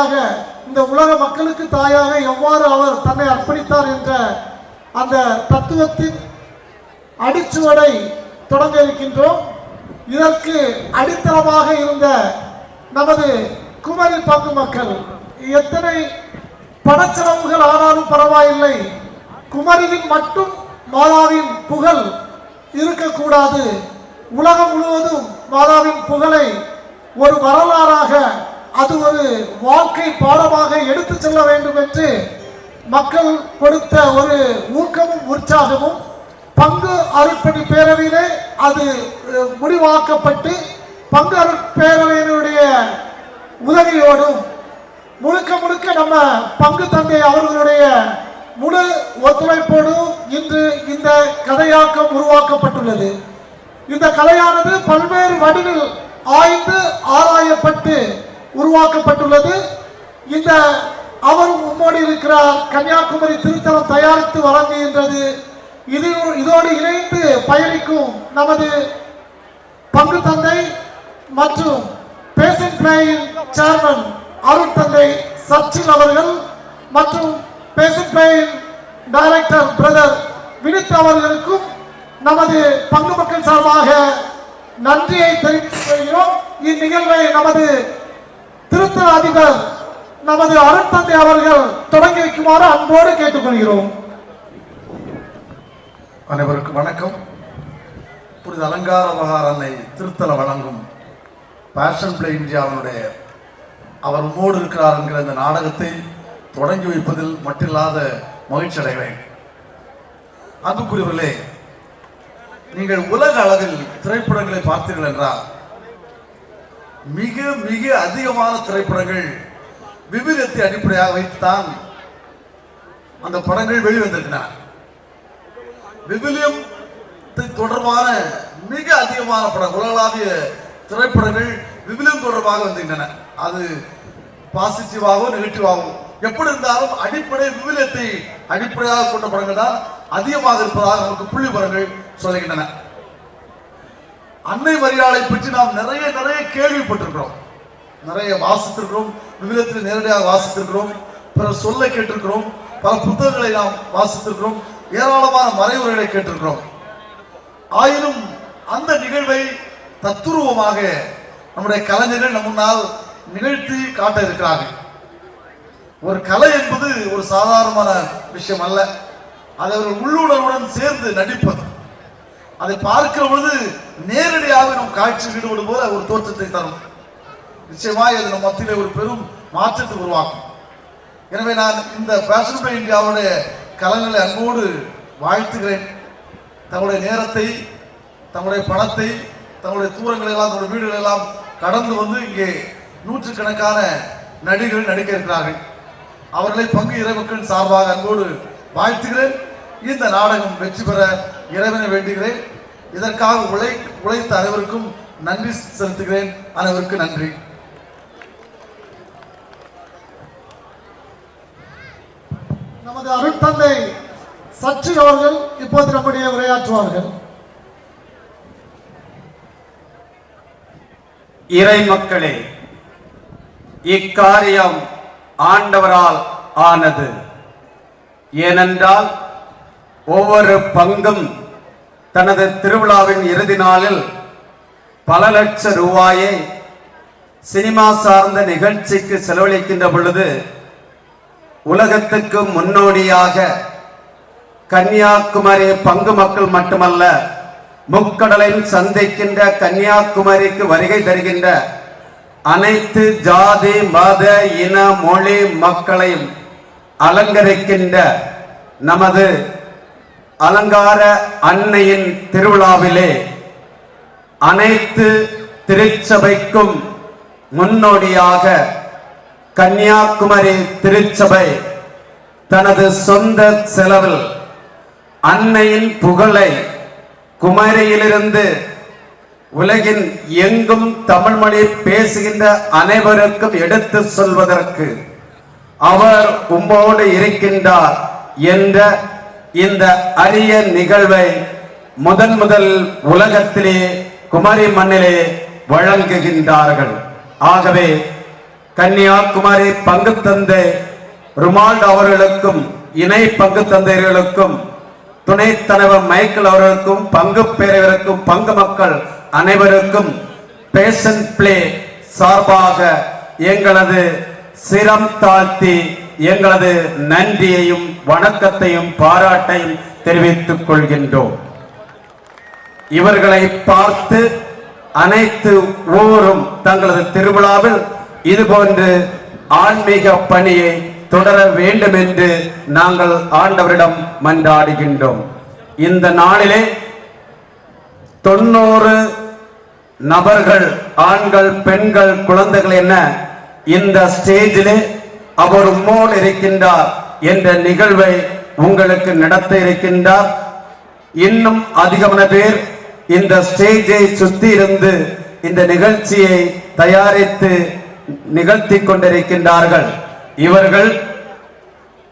தாயாக, இந்த உலக மக்களுக்கு தாயாக எவ்வாறு அவர் தன்னை அர்ப்பணித்தார் என்ற அந்த தத்துவத்தின் அடிச்சுவடை தொடங்க இருக்கின்றோம். இதற்கு அடித்தளமாக இருந்த நமது குமரி பங்கு மக்கள் எத்தனை பணச்செலவுகள் ஆனாலும் பரவாயில்லை, குமரியில் மட்டும் மாதாவின் புகழ் இருக்கக்கூடாது, உலகம் முழுவதும் மாதாவின் புகழை ஒரு வரலாறாக, அது ஒரு வாழ்க்கை பாடமாக எடுத்து செல்ல வேண்டும் என்று மக்கள் கொடுத்த ஒரு ஊக்கமும் உற்சாகமும் பங்கு அருட்பணி பேரவையிலே அது முடிவாக்கப்பட்டு பங்கு அருட்பேரவையினுடைய உதவியோடும் முழுக்க முழுக்க நம்ம பங்கு தந்தை அவர்களுடைய முழு ஒத்துழைப்போடும் இன்று இந்த கதையாக்கம் உருவாக்கப்பட்டுள்ளது. இந்த கலையானது பல்வேறு வடிவில் ஆய்ந்து ஆராயப்பட்டு உருவாக்கப்பட்டுள்ளது. இந்த அவரும் முன்னோடி இருக்கிறார், கன்னியாகுமரி திருத்தலம் தயாரித்து வழங்குகின்றது. இதோடு இணைந்து பயணிக்கும் நமது பங்கு தந்தை மற்றும் பேசன் பிளேயின் சேர்மன் அருட்தந்தை சச்சின் அவர்கள் மற்றும் பேசன் பிளேயின் டைரக்டர் பிரதர் வினித் அவர்களுக்கும் நமது பங்கு மக்கள் சார்பாக நன்றியை தெரிவித்துக் கொள்கிறோம். இந்நிகழ்வை நமது திருத்தல அதிபர் நமது அருட்தந்தை அவர்கள் தொடங்கி வைக்குமாறு அன்போடு கேட்டுக்கொள்கிறோம். அனைவருக்கும் வணக்கம். புனித அலங்கார மகார் அன்னை திருத்தல வழங்கும் பேஷன் பிளே இந்தியாவினுடைய அவர் உம்மோடு இருக்கிறார் என்கிற இந்த நாடகத்தை தொடங்கி வைப்பதில் மட்டில்லாத மகிழ்ச்சி அடைகிறேன். அன்புக்குரியவர்களே, நீங்கள் உலக அளவில் திரைப்படங்களை பார்த்தீர்கள் என்றால் மிக மிக அதிகமான திரைப்படங்கள் விவிலியத்தை அடிப்படையாக வைத்துத்தான் அந்த படங்கள் வெளிவந்திருக்கின்றன. விவிலியம் தொடர்பான மிக அதிகமான படம், உலகளாவிய திரைப்படங்கள் விவிலியம் தொடர்பாக வந்திருக்கின்றன. அது பாசிட்டிவாகவும் நெகட்டிவாகவும் எப்படி இருந்தாலும் அடிப்படை விவிலியத்தை அடிப்படையாக கொண்ட படங்கள் தான் அதிகமாக இருப்பதாக நமக்கு புள்ளி படங்கள் சொல்லுகின்றன. அன்னை மரியாதை பற்றி நாம் நிறைய நிறைய கேள்விப்பட்டிருக்கிறோம், நிறைய வாசித்திருக்கிறோம், விவிலியத்தில் நேரடியாக வாசித்திருக்கிறோம், பிறர் சொல்ல கேட்டிருக்கிறோம், பல புத்தகங்களை நாம் வாசித்திருக்கிறோம், ஏராளமான மறைவுரைகளை கேட்டிருக்கிறோம். ஆயினும் அந்த நிகழ்வை தத்துருவமாக நம்முடைய கலைஞர்கள் நம் முன்னால் நிகழ்த்தி காட்ட இருக்கிறார்கள். ஒரு கலை என்பது ஒரு சாதாரணமான விஷயம் அல்ல. அதை அவர்கள் உள்ளுணர்வுடன் சேர்ந்து நடிப்பது, அதை பார்க்கிற பொழுது நேரடியாக நம் காட்சியில் ஈடுபடும் போல ஒரு தோற்றத்தை தரும். நிச்சயமாக அது நம் மத்தியிலே ஒரு பெரும் மாற்றத்தை உருவாக்கும். எனவே நான் இந்த பேஷன் பிளே இந்தியாவுடைய கலைஞர்களை அன்போடு வாழ்த்துகிறேன். தங்களுடைய நேரத்தை, தங்களுடைய பணத்தை, தங்களுடைய தூரங்களை எல்லாம், தங்களுடைய வீடுகளை எல்லாம் கடந்து வந்து இங்கே நூற்றுக்கணக்கான நடிகர்கள் நடிக்க இருக்கிறார்கள். அவர்களை பங்கு இறைமக்களின் சார்பாக அன்போடு வாழ்த்துகிறேன். இந்த நாடகம் வெற்றி பெற இறைவனை வேண்டுகிறேன். இதற்காக உழைத்த அனைவருக்கும் நன்றி செலுத்துகிறேன். அனைவருக்கும் நன்றி. நமது அருட்தந்தை சச்சி அவர்கள் இப்போது நம்முடைய உரையாற்றுவார்கள். இறை மக்களே, இக்காரியம் ஆண்டவரால் ஆனது. ஏனென்றால் ஒவ்வொரு பங்கும் தனது திருவிழாவின் இறுதி நாளில் பல லட்சம் ரூபாயை சினிமா சார்ந்த நிகழ்ச்சிக்கு செலவழிக்கின்ற பொழுது உலகத்துக்கு முன்னோடியாக கன்னியாகுமரி பங்கு மக்கள் மட்டுமல்ல, முக்கடலையும் சந்திக்கின்ற கன்னியாகுமரிக்கு வருகை தருகின்ற அனைத்து ஜாதி மத இன மொழி மக்களையும் அலங்கரிக்கின்ற நமது அலங்கார அன்னையின் திருவிழாவிலே அனைத்து திருச்சபைக்கும் முன்னோடியாக கன்னியாகுமரி திருச்சபை தனது சொந்த செலவில் அன்னையின் புகழை குமரியிலிருந்து உலகின் எங்கும் தமிழ் மொழி பேசுகின்ற அனைவருக்கும் எடுத்து சொல்வதற்கு அவர் உம்மோடு இருக்கின்றார் என்ற இந்த அரிய நிகழ்வை முதல் உலகத்திலே குமரி மண்ணிலே வழங்குகின்றார்கள். ஆகவே கன்னியாகுமரி பங்கு தந்தை ருமால்ட் அவர்களுக்கும் இணை பங்கு தந்தையர்களுக்கும் துணைத் தலைவர் மைக்கேல் அவர்களுக்கும் பங்கு பேரவருக்கும் பங்கு மக்கள் அனைவருக்கும் பேஷன் பிளே சார்பாக எங்களது சிரம் தாழ்த்தி எங்களது நன்றியையும் வணக்கத்தையும் பாராட்டையும் தெரிவித்துக் கொள்கின்றோம். இவர்களை பார்த்து அனைத்து ஊரும் தங்களது திருவிழாவில் இதுபோன்று ஆன்மீக பணியை தொடர வேண்டும் என்று நாங்கள் ஆண்டவரிடம் மன்றாடுகின்றோம். இந்த நாளிலே 90 நபர்கள், ஆண்கள், பெண்கள், குழந்தைகள் என இந்த ஸ்டேஜிலே அவர் உம்மோடு இருக்கின்றார் என்ற நிகழ்வை உங்களுக்கு நடத்த இருக்கின்றார். இன்னும் அதிகமான பேர் இந்த ஸ்டேஜை சுத்தி இருந்து இந்த நிகழ்ச்சியை தயாரித்து நிகழ்த்தி கொண்டிருக்கின்றார்கள். இவர்கள்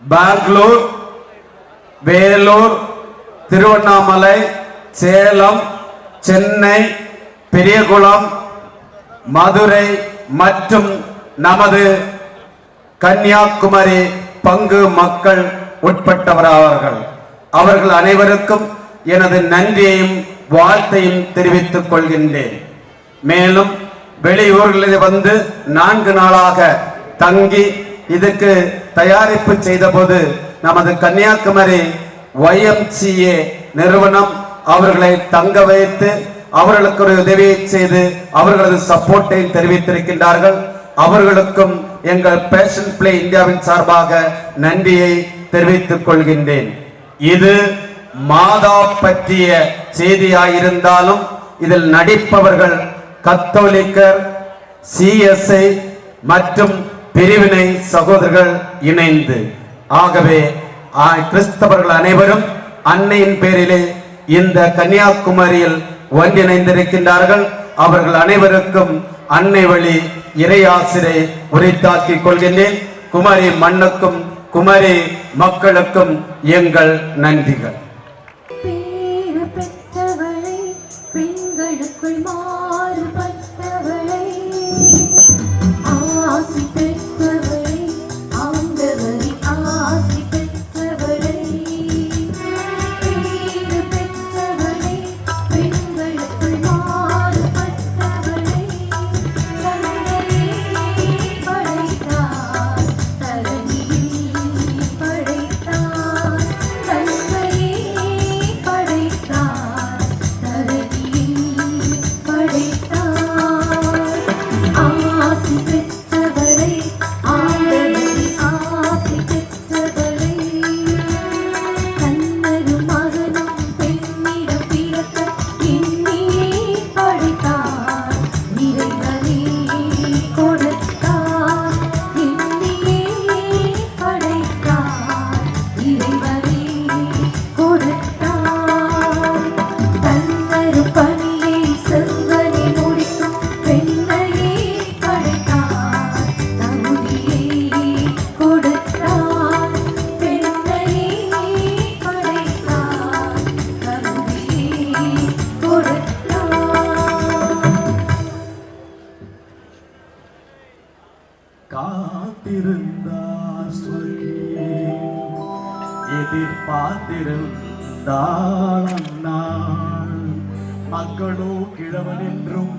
பெங்களூர், வேலூர், திருவண்ணாமலை, சேலம், சென்னை, பெரியகுளம், மதுரை மற்றும் நமது கன்னியாகுமரி பங்கு மக்கள் உட்பட்டவராவார்கள். அவர்கள் அனைவருக்கும் எனது நன்றியையும் வாழ்த்தையும் தெரிவித்துக் கொள்கின்றேன். மேலும் வெளியூர்களில் வந்து 4 நாளாக தங்கி இதுக்கு தயாரிப்பு செய்தபோது நமது கன்னியாகுமரி YMCA நிறுவனம் அவர்களை தங்க வைத்து அவர்களுக்கு ஒரு உதவியை செய்து அவர்களது சப்போர்ட்டை தெரிவித்திருக்கின்றார்கள். அவர்களுக்கும் எங்கள் பேஷன் பிளே இந்தியாவின் சார்பாக நன்றியை தெரிவித்துக் கொள்கின்றேன். இது மாதா பற்றிய செய்தியாயிருந்தாலும் இதில் நடிப்பவர்கள் கத்தோலிக்கர், CSI மற்றும் பிரிவினை சகோதரர்கள் இணைந்து, ஆகவே கிறிஸ்தவர்கள் அனைவரும் அன்னையின் பேரிலே இந்த கன்னியாகுமரியில் ஒன்றிணைந்திருக்கின்றார்கள். அவர்கள் அனைவருக்கும் அன்னை வழி இறையாசிரை உரித்தாக்கிக் கொள்கின்றேன். குமரி மண்ணுக்கும் குமரி மக்களுக்கும் எங்கள் நன்றிகள். பேறு பெற்றவளை, பெண்களுக்குள் மாறுபட்டவளை, ஆசி பெற்றவளை, ஆண்டவரை ஆசி பெற்றவளை, பேறு பெற்றவளை, பெண்களுக்குள் மாறுபட்டவளை, தந்தையை படைத்தார், தரணியை படைத்தார், தந்தையை படைத்தார், தரணியை படைத்தார், ஆசி பெற்றவளை, ஆண்டவரை ஆசி பெற்றவளை, கண்ணரும் மகனும் பெண்ணிடம் பிறக்க எண்ணியே படைத்தார், இறைவனே கொடுத்தார், எண்ணியே படைத்தார், இறைவனே கொடுத்தார், தன்னரும் பணியை செவ்வனே முடிக்கும் பெண்ணையே படைத்தார், தகுதியை கொடுத்தார், பெண்ணையே படைத்தார், தகுதியை கொடுத்தார். காத்திருந்தார் சொல்லியே எதிர்பார்த்திருந்தாள் அந்நாள். மக்களோ கிழவன் என்றும்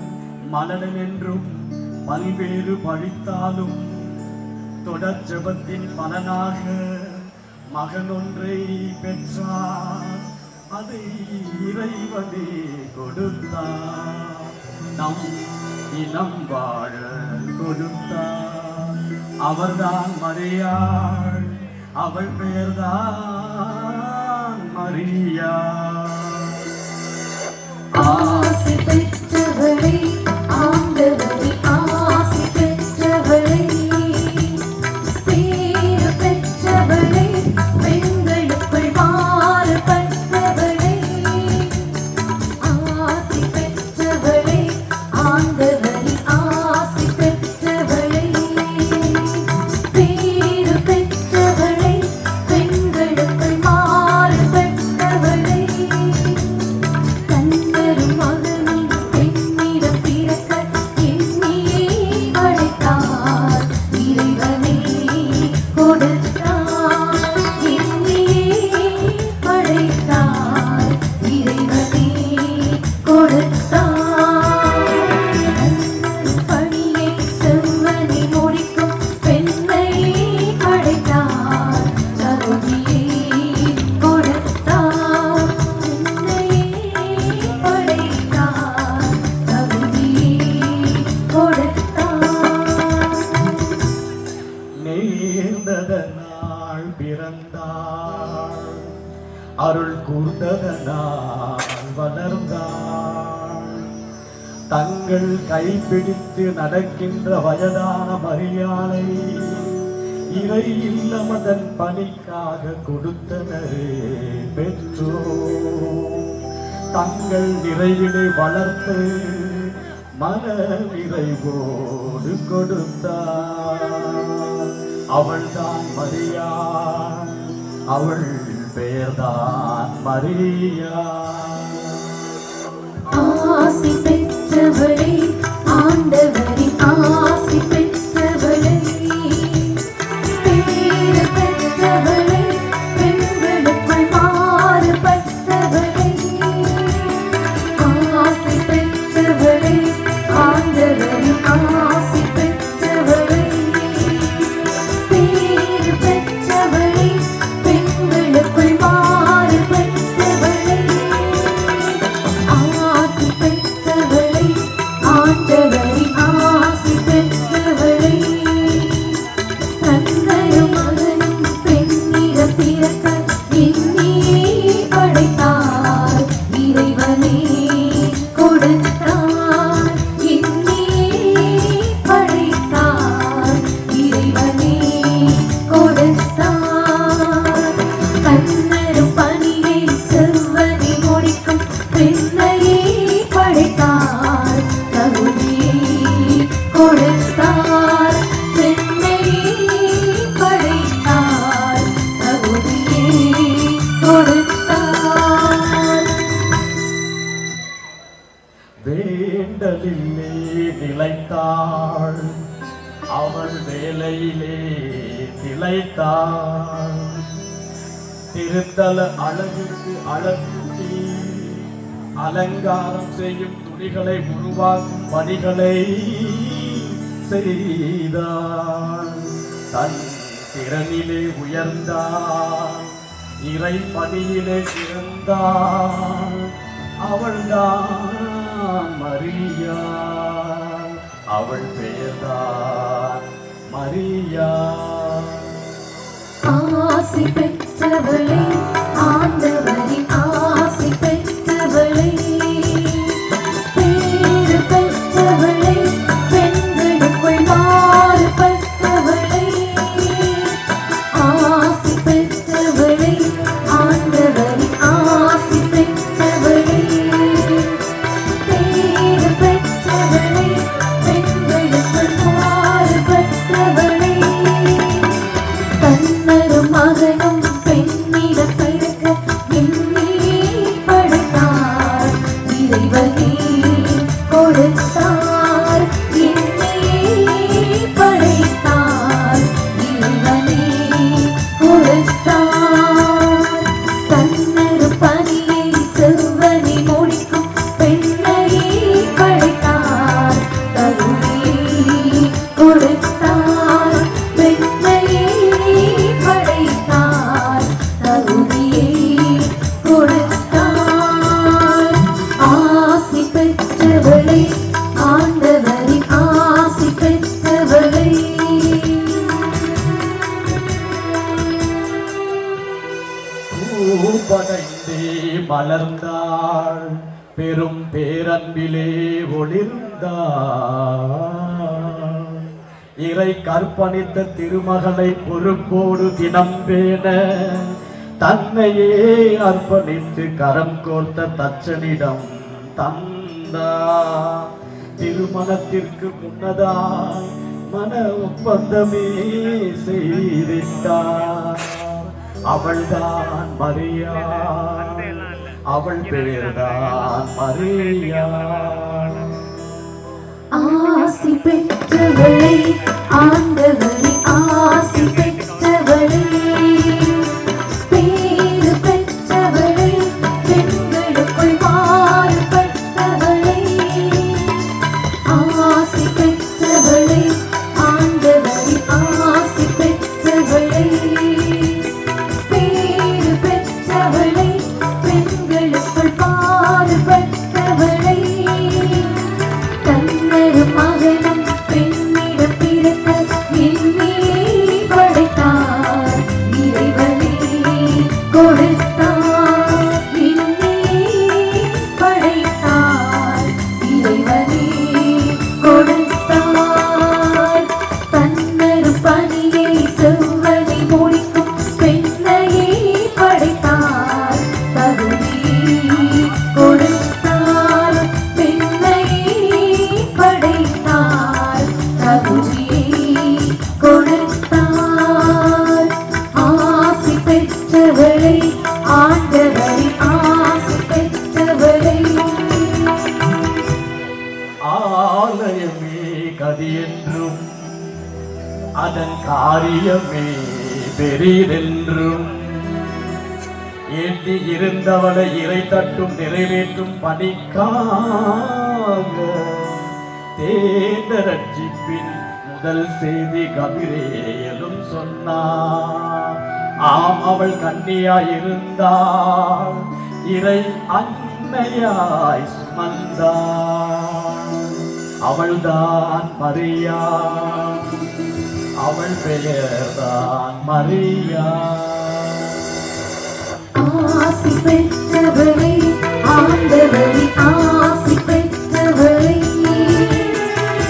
மலனன் என்றும் பல்வேறு பழித்தாலும் தொடர் ஜெபத்தின் பலனாக மகன் ஒன்றை பெற்றார். அதை இறைவனே கொடுத்தார், நம் இனம் வாழ கொடுத்தார். அவர்தான் மரியாள், அவள் பெயர்தான் மரியா. ஆசி பெற்றவளை, ஆண்டவரை ஆசி பெற்றவளை, பேறு பெற்றவளை, பெண்களுக்குள் மாறுபட்டவளை, ஆசி பெற்றவளை, ஆண்டவரை ஆசி பெற்றவளை, பேறு பெற்றவளை, பெண்களுக்குள் மாறுபட்டவளை, பிறந்தாள், அருள் கூர்ந்ததனால் வளர்ந்தாள். தங்கள் கைப்பிடித்து நடக்கின்ற வயதான மரியாதை இறை இல்லமதன் பணிக்காக கொடுத்தனரே பெற்றோர். தங்கள் நிறைவினை வளர்த்து மன நிறைவோடு கொடுத்தார். அவள்தான் மரியா, அவள் பெயர்தான் மரியா. ஆசி பெற்றவளே, ஆண்டவரின் ஆசி பெற்றவளே, பேறு பெற்றவளே, பெண்களுக்குள் மாறுபட்டவளே. ஆசி பெற்றவளே, ஆண்டவரின் ஆசி பெற்றவளே, பேறு பெற்றவளே, பெண்களுக்குள் மாறுபட்டவளே. ஆசி பெற்றவளே, ஆண்டவரின் ஆசி பெற்றவளே, தந்தையும் மகனும் பெண்ணிடம் பிறக்க எண்ணியே படைத்தார். இறைவனே கொடுத்தார், எண்ணியே படைத்தார். இறைவனே கொடுத்தார். கண்ணரும் பணியை செவ்வனை முடிக்கும் பெண்ணையே படைத்தார். தகுதியை கொடுத்தார், பெண்ணையே படைத்தார். தகுதியை கொடுத்தார். வேண்டலிலே நிலைத்தாள், அவள் வேலையிலே திளைத்தாள். திருத்தல அழகுக்கு அழகூட்டி அலங்காரம் செய்யும் துணிகளை உருவாக்கும் பணிகளை செய்தாள். தன் திறனிலே உயர்ந்தாள், இறை பணியிலே சிறந்தாள். அவள்தான் மரியா, அவள் பெயர்தான் மரியா. ஆசி பெற்றவளே, ஆண்டவரின் ஆசி பெற்றவளே, பேறு பெற்றவளே, பெண்களுக்குள் மாறுபட்டவளே. ஆசி பெற்றவளே, ஆண்டவரின் ஆசி பெற்றவளே, பேறு பெற்றவளே, பெண்களுக்குள் மாறுபட்டவளே. தன்னரும் மகனும் பெண்ணிடம் பிறக்க எண்ணியே படைத்தார். இறைவனே கொடுத்தார், எண்ணியே படைத்தார். இறைவனே கொடுத்தார். தன்னரும் பணியை செவ்வனை முடிக்கும் பெண்ணையே படைத்தார். தகுதியை கொடுத்தார், பெண்ணையே படைத்தார். தகுதியை கொடுத்தார். ஆசி பெற்றவளே, ஆண்டவரின் ஆசி பெற்றவளே. பூபடைந்தே மலர்ந்தாள், பெரும் பேரன்பிலே ஒளிர்ந்தாள். இறை கற்பணித்த திருமகளை பொறுப்போடு தினம் பேண தன்னையே அர்ப்பணித்து கரம் கோர்த்த தச்சனிடம் தந்தார். திருமணத்திற்கு முன்னதாய் மன ஒப்பந்தமே செய்திட்டார். அவள்தான் மரியா, அவள் பெயர்தான் மரியா. ஆசி பெற்றவளே, ஆண்டவரின் ஆசி பெற்றவளே, பேறு பெற்றவளே, பெண்களுக்குள் மாறுபட்டவளே. ஆசி பெற்றவளே, ஆண்டவரின் ஆசி பெற்றவளே, பேறு பெற்றவளே, பெண்களுக்குள் மாறுபட்டவளே. தன்னரும் மகனும் பெண்ணிடம் பிறக்க எண்ணியே படைத்தார். பெற்றவளை ஆண்டவரின் ஆசி பெற்றவளை ஆலயமே கதியென்றும் அதன் காரியமே பெரிதென்றும் ஏற்றி இருந்தவளை இறை தட்டும் நிறைவேற்றும் பணிக்காக தேர்ந்த ரட்சிப்பின் முதல் செய்தி கபிரேலும் சொன்னார். ஆம், அவள் கன்னியாயிருந்தாள், இறை அன்னையாய் சுமந்தாள். அவள்தான் மரியா, அவள் பெயர்தான் மரியா. ஆசி பெற்றவளை ஆண்டவரின் ஆசி பெற்றவளை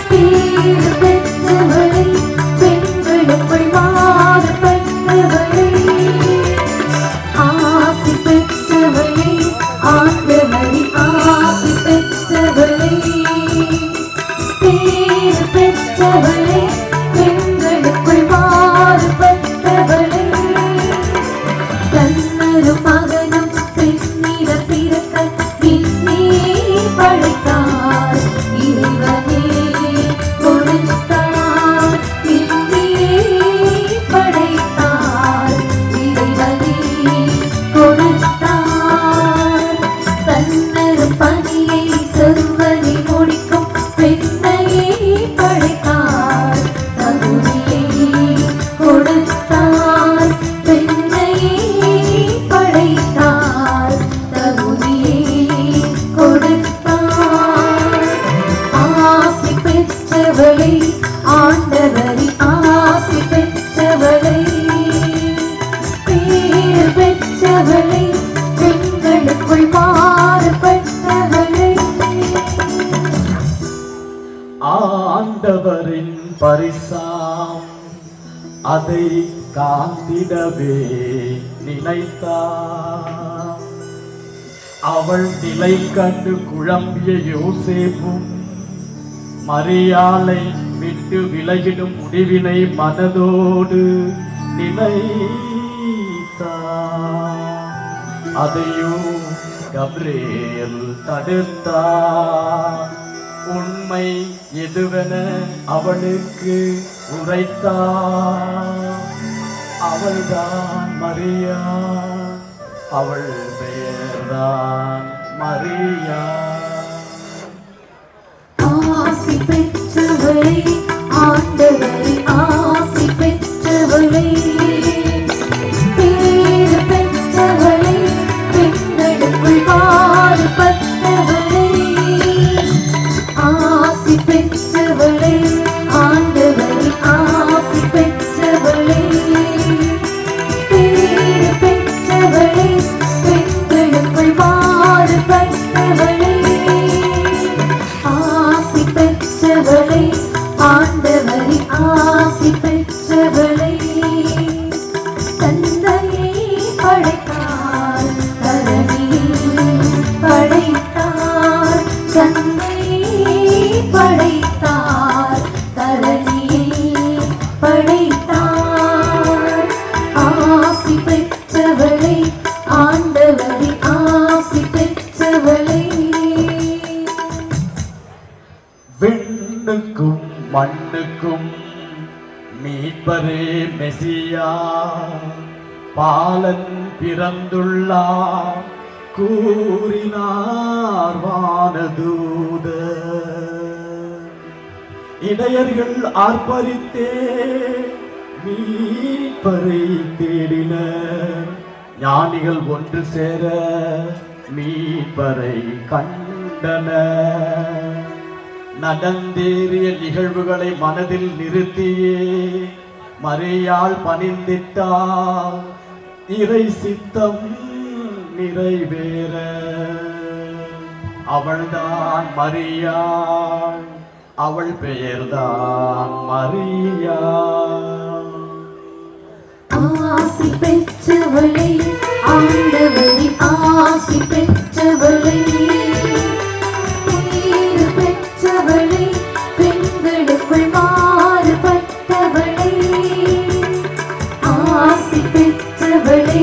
பேறு பெற்றவளை பெண்களுக்குள் மாறு பெற்றவளை ஆசி பெற்றவளை ஆண்டவரின் ஆசி பெற்றவளை பேறு பெற்றவளை பெண்களுக்குள் மாறு பெற்றவளை தன்னொரு மகனும் பெண்ணிட பிறக்க விண்ணே படைத்தார் இறைவனே கொடுத்தார் விண்ணே படைத்தார் இறைவனே கொடுத்தார் தன்னொரு பணியை செவ்வனை முடிக்கும் பெண்ணையே படைத்தார் தகுதியை கொடுத்தார் பெண்ணையே படைத்தார் தகுதியை கொடுத்தார் ஆசி பெற்றவளை ஆண்டவரின் ஆசி பெற்றவளை பேறு பெற்றவளை பெண்களுக்குள் மாறுபட்டவளை ஆண்டவரின் பரிசாம் அதை காத்திடவே நினைத்தார். அவள் நிலை கண்டு குழம்பிய யோசேப்பும் மரியாளை விட்டு விலகிடும் முடிவினை மனதோடு நினைத்தார். அதையோ கப்ரேல் தடுத்தார். உண்மை எதுவென அவளுக்கு உரைத்தார். அவள்தான் மரியா, அவள் பெயர்தான் மரியா. ஆசி பெற்றவளை ஆண்டவரின் ஆசி பெற்றவளை பேறு பெற்றவளை பெண்களுக்குள் மாறுபட்டவளை ஆசி பெற்றவளை ஆண்டவரின் ஆசி பெற்றவளை பேறு பெற்றவளை பெண்களுக்குள் மாறுபட்டவளை ஆசி பெற்றவளை ஆண்டவரின் ஆசி பெற்றவளை தந்தையை படைத்தார் தரணியை படைத்தார் தந்தையை படைத்தார் தரணியை படைத்தார் ஆசி பெற்றவளை ஆண்டவரின் ஆசி பெற்றவளை விண்ணுக்கும் மண்ணுக்கும் மீட்பரே மெசியா பாலன் பிறந்துள்ளார் கூறினார் வானதூதர். இடையர்கள் ஆர்ப்பரித்தே மீட்பரை தேடினர். ஞானிகள் ஒன்று சேர மீட்பரை கண்டனர். நடந்தேறிய நிகழ்வுகளை மனதில் நிறுத்தியே மரியாள் பணிந்திட்டால் இறை சித்தம் நிறைவேற. அவள்தான் மரியாள், அவள் பெயர்தான் மரியா. ஆசி பெற்றவளை ஆண்டவரின் ஆசி பெற்றவளை பேறு பெற்றவளை பெண்களுக்குள் மாறுபட்டவளை ஆசி பெற்றவளை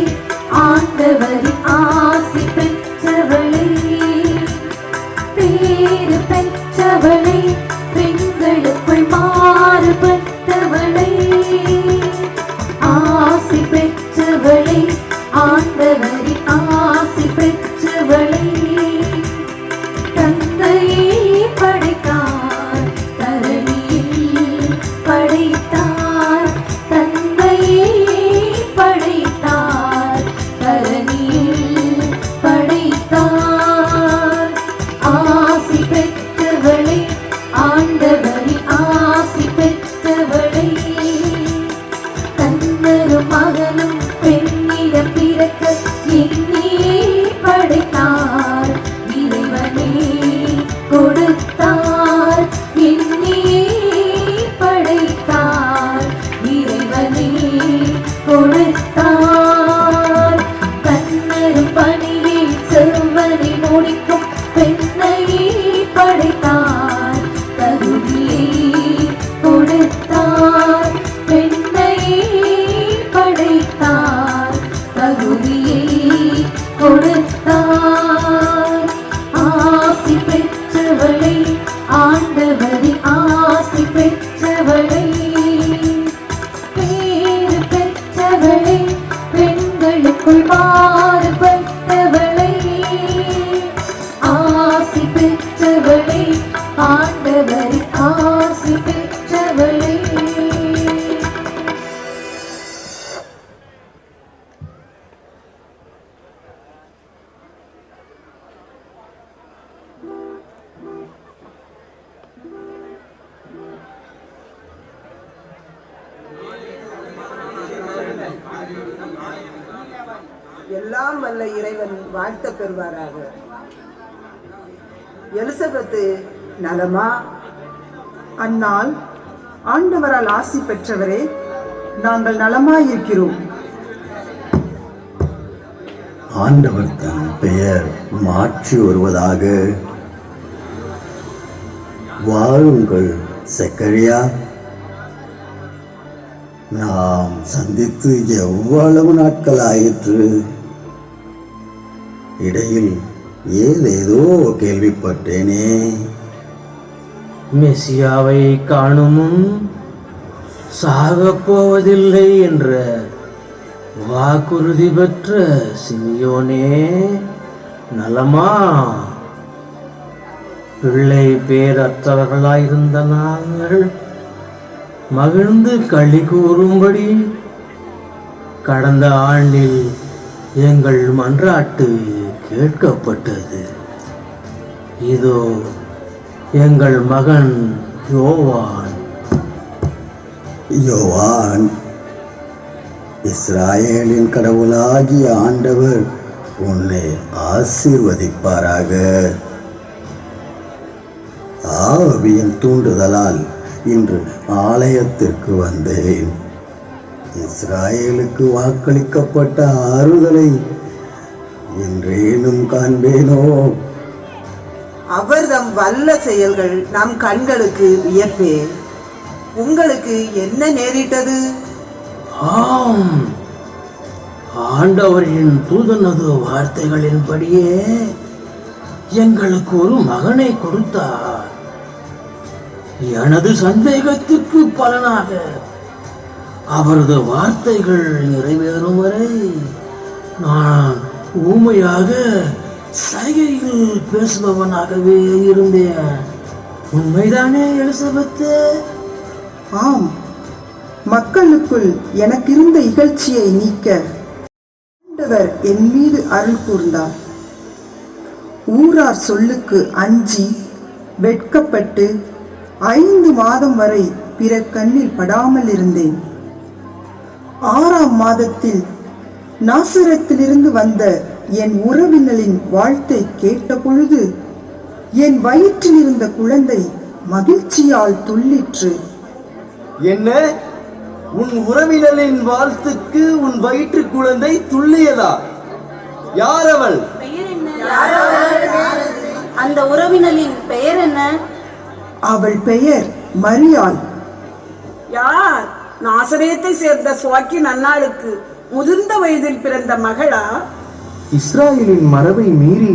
மாறுபட்டவளே ஆசி பெற்றவளே ஆண்டவரின் ஆசி பெற்றவளே. எல்லாம் வல்ல இறைவன் வாழ்த்த பெறுவாராக. எலிசபெத்து நலமா? அந்நாள் ஆண்டவரால் ஆசி பெற்றவரே, நாங்கள் நலமாயிருக்கிறோம். ஆண்டவர் தன் பெயர் மாற்றி வருவதாக. வாருங்கள் சக்கரியா, நாம் சந்தித்து எவ்வளவு நாட்கள் ஆயிற்று. இடையில் ஏதேதோ கேள்விப்பட்டேனே. மெசியாவை காணுமுன் சாகப் போவதில்லை என்ற வாக்குறுதி பெற்ற சிமியோனே நலமா? பிள்ளை பேரற்றவர்களாயிருந்த நாங்கள் மகிழ்ந்து களி கூறும்படி கடந்த ஆண்டில் எங்கள் மன்றாட்டு கேட்கப்பட்டது. இதோ எங்கள் மகன் யோவான். யோவான், இஸ்ராயேலின் கடவுளாகிய ஆண்டவர் உன்னை ஆசீர்வதிப்பாராக. ஆவியின் தூண்டுதலால் இன்று ஆலயத்திற்கு வந்தேன். இஸ்ராயேலுக்கு வாக்களிக்கப்பட்ட ஆறுதலை இன்றேனும் காண்பேனோ? அவர் தம் வல்ல செயல்கள் நம் கண்களுக்கு வியப்பே. உங்களுக்கு என்ன நேரிட்டது? ஆம், ஆண்டவரின் தூதனது வார்த்தைகளின்படியே எங்களுக்கு ஒரு மகனை கொடுத்தார். எனது சந்தேகத்துக்கு பலனாக அவரது வார்த்தைகள் நிறைவேறும் வரை நான் ஊமையாக சைகையில் பேசுபவனாகவே இருந்தேன். உண்மைதானே எலிசபெத்து? ஆம், மக்களுக்குள் எனக்கிருந்த இகழ்ச்சியை நீக்க ஆண்டவர் என் மீது அருள் கூர்ந்தார். ஊரார் சொல்லுக்கு அஞ்சி வெட்கப்பட்டு 5 மாதம் வரை பிறர் கண்ணில் படாமல் இருந்தேன். 6ஆம் மாதத்தில் நாசரத்திலிருந்து வந்த என் உறவினரின் வாழ்த்தை கேட்ட பொழுது என் வயிற்றில் இருந்த குழந்தை மகிழ்ச்சியால் துள்ளிற்று. என்ன? உன் உறவினரின் வாழ்த்துக்கு உன் வயிற்று குழந்தை துள்ளியதா? யார் அவள்? அந்த உறவினரின் பெயர் என்ன? அவள் பெயர் மரியாள். யார்? நாசரேத்தை சேர்ந்த சுவாக்கி நன்னாளுக்கு முதிர்ந்த வயதில் பிறந்த மகளா? இஸ்ராயலின் மரபை மீறி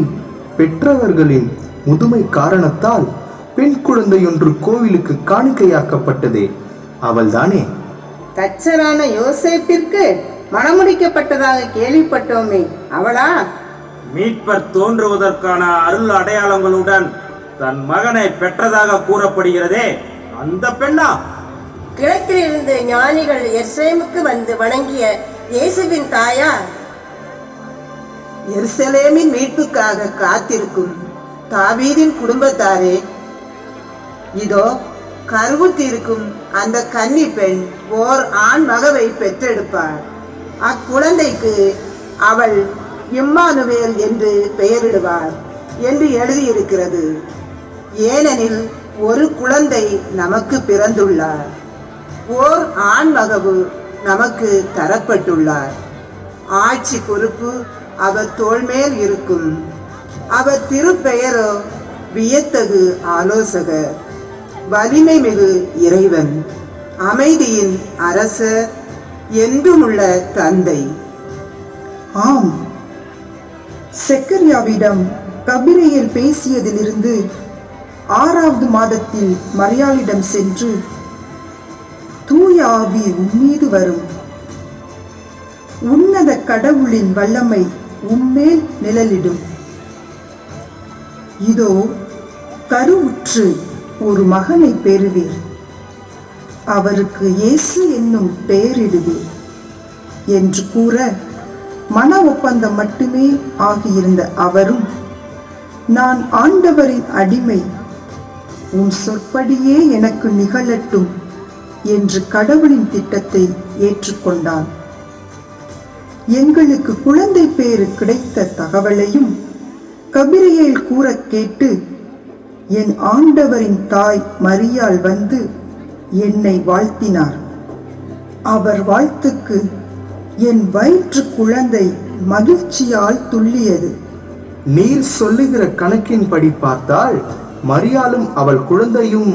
பெற்றவர்களின் முதுமை காரணத்தால் பெண் குழந்தையொன்று கோவிலுக்கு காணிக்கையாக்கப்பட்டதே, அவள்தானே? தச்சரான யோசேப்பிற்கு மணமுடிக்கப்பட்டதாக கேள்விப்பட்டோமே, அவளா? மீட்பர் தோன்றுவதற்கான அருள் அடையாளங்களுடன் தன் மகனை பெற்றதாக கூறப்படுகிறதே, அந்த பெண்ணா? கிழக்கிலிருந்து ஞானிகள் எருசலேமுக்கு வந்து வணங்கிய இயேசுவின் தாயா? எருசலேமின் மீட்புக்காக காத்திருக்கும் தாவீதின் குடும்பத்தாரே, இதோ கருவுற்றிருக்கும் அந்த கன்னி பெண் ஓர் ஆண் மகவை பெற்றெடுப்பார். அக்குழந்தைக்கு அவள் இம்மானுவேல் என்று பெயரிடுவார் என்று எழுதியிருக்கிறது. ஏனெனில் ஒரு குழந்தை நமக்கு பிறந்துள்ளார், ஓர் ஆண் மகவு நமக்கு தரப்பட்டுள்ளார். ஆட்சி பொறுப்பு அவர் தோள்மேல் இருக்கும். அவர் திருப்பெயரோ வியத்தகு ஆலோசகர், வலிமை மிகு இறைவன், அமைதியின் அரசர், என்றுமுள்ள தந்தை. ஆம், செக்கரியாவிடம் கபிரியேல் பேசியதிலிருந்து 6வது மாதத்தில் மரியாளிடம் சென்று, தூய ஆவி உம்மீது வரும், உன்னத கடவுளின் வல்லமை உம்மேல் நிழலிடும். இதோ கருவுற்று ஒரு மகனை பெறுவீர், அவருக்கு இயேசு என்னும் பெயரிடுவீர் என்று கூற மன ஒப்பந்தம் மட்டுமே ஆகியிருந்த அவரும், நான் ஆண்டவரின் அடிமை, உம் சொற்படியே எனக்கு நிகழட்டும் என்று கடவுளின் திட்டத்தை ஏற்றுக்கொண்டான். எங்களுக்கு குழந்தை பேறு கிடைத்த தகவலையும் கபிரியேல் கூற கேட்டு என் ஆண்டவரின் தாய் மரியாள் வந்து என்னை வாழ்த்தினார். அவர் வாழ்த்துக்கு என் வயிற்று குழந்தை மகிழ்ச்சியால் துள்ளியது. நீர் சொல்லுகிற கணக்கின்படி பார்த்தால் மரியாளும் அவள் குழந்தையும்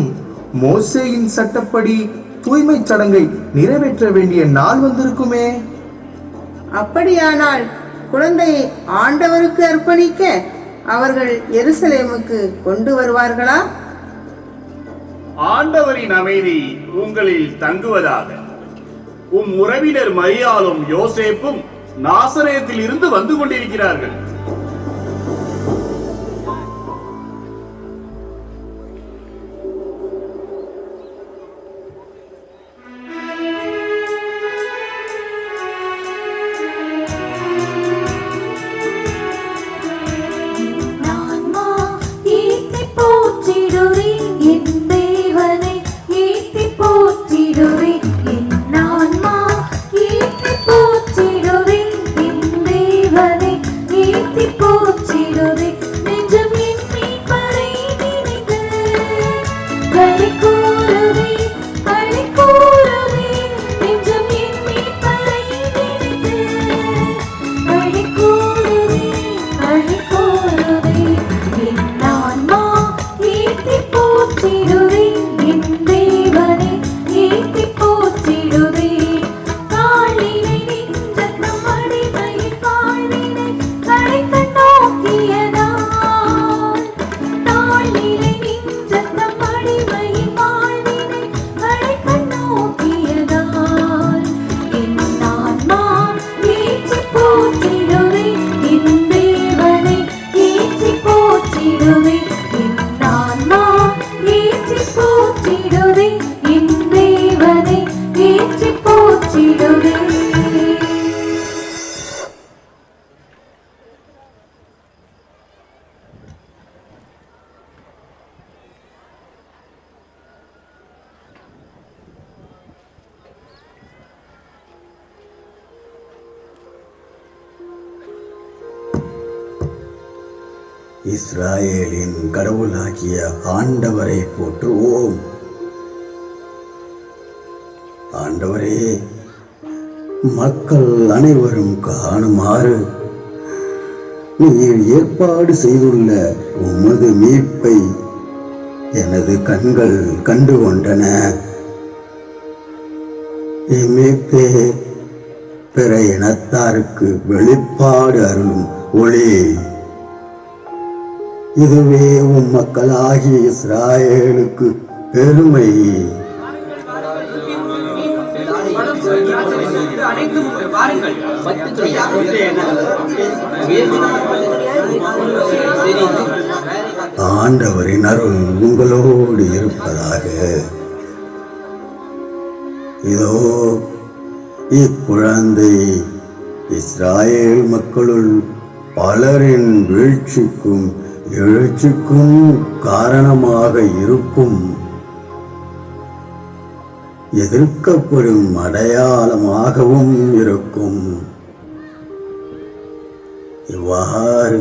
மோசேயின் சட்டப்படி தூய்மை சடங்கை நிறைவேற்ற வேண்டிய நாள் வந்திருக்குமே. அப்படியானால் குழந்தையை ஆண்டவருக்கு அர்ப்பணிக்க அவர்கள் எருசலேமுக்கு கொண்டு வருவார்களா? ஆண்டவரின் அமைதி உங்களில் தங்குவதாக. உம் உறவினர் மரியாளும் யோசேப்பும் நாசரேத்தில் இருந்து வந்து கொண்டிருக்கிறார்கள். இஸ்ராயேலின் கடவுளாகிய ஆண்டவரை போற்றுவோம். ஆண்டவரே, மக்கள் அனைவரும் காணுமாறு நீர் ஏற்பாடு செய்துள்ள உமது மீட்பை எனது கண்கள் கண்டு கொண்டன. இம்மீட்பே பிற இனத்தாருக்கு வெளிப்பாடு அருளும் ஒளி. இதுவே உம் மக்களாகிய இஸ்ராயேலுக்கு பெருமை. ஆண்டவரின் அருள் உங்களோடு இருப்பதாக. இதோ இக்குழந்தை இஸ்ராயேல் மக்களுள் பலரின் வீழ்ச்சிக்கும் எழுச்சிக்கும் காரணமாக இருக்கும். எதிர்க்கப்படும் அடையாளமாகவும் இருக்கும். இவ்வாறு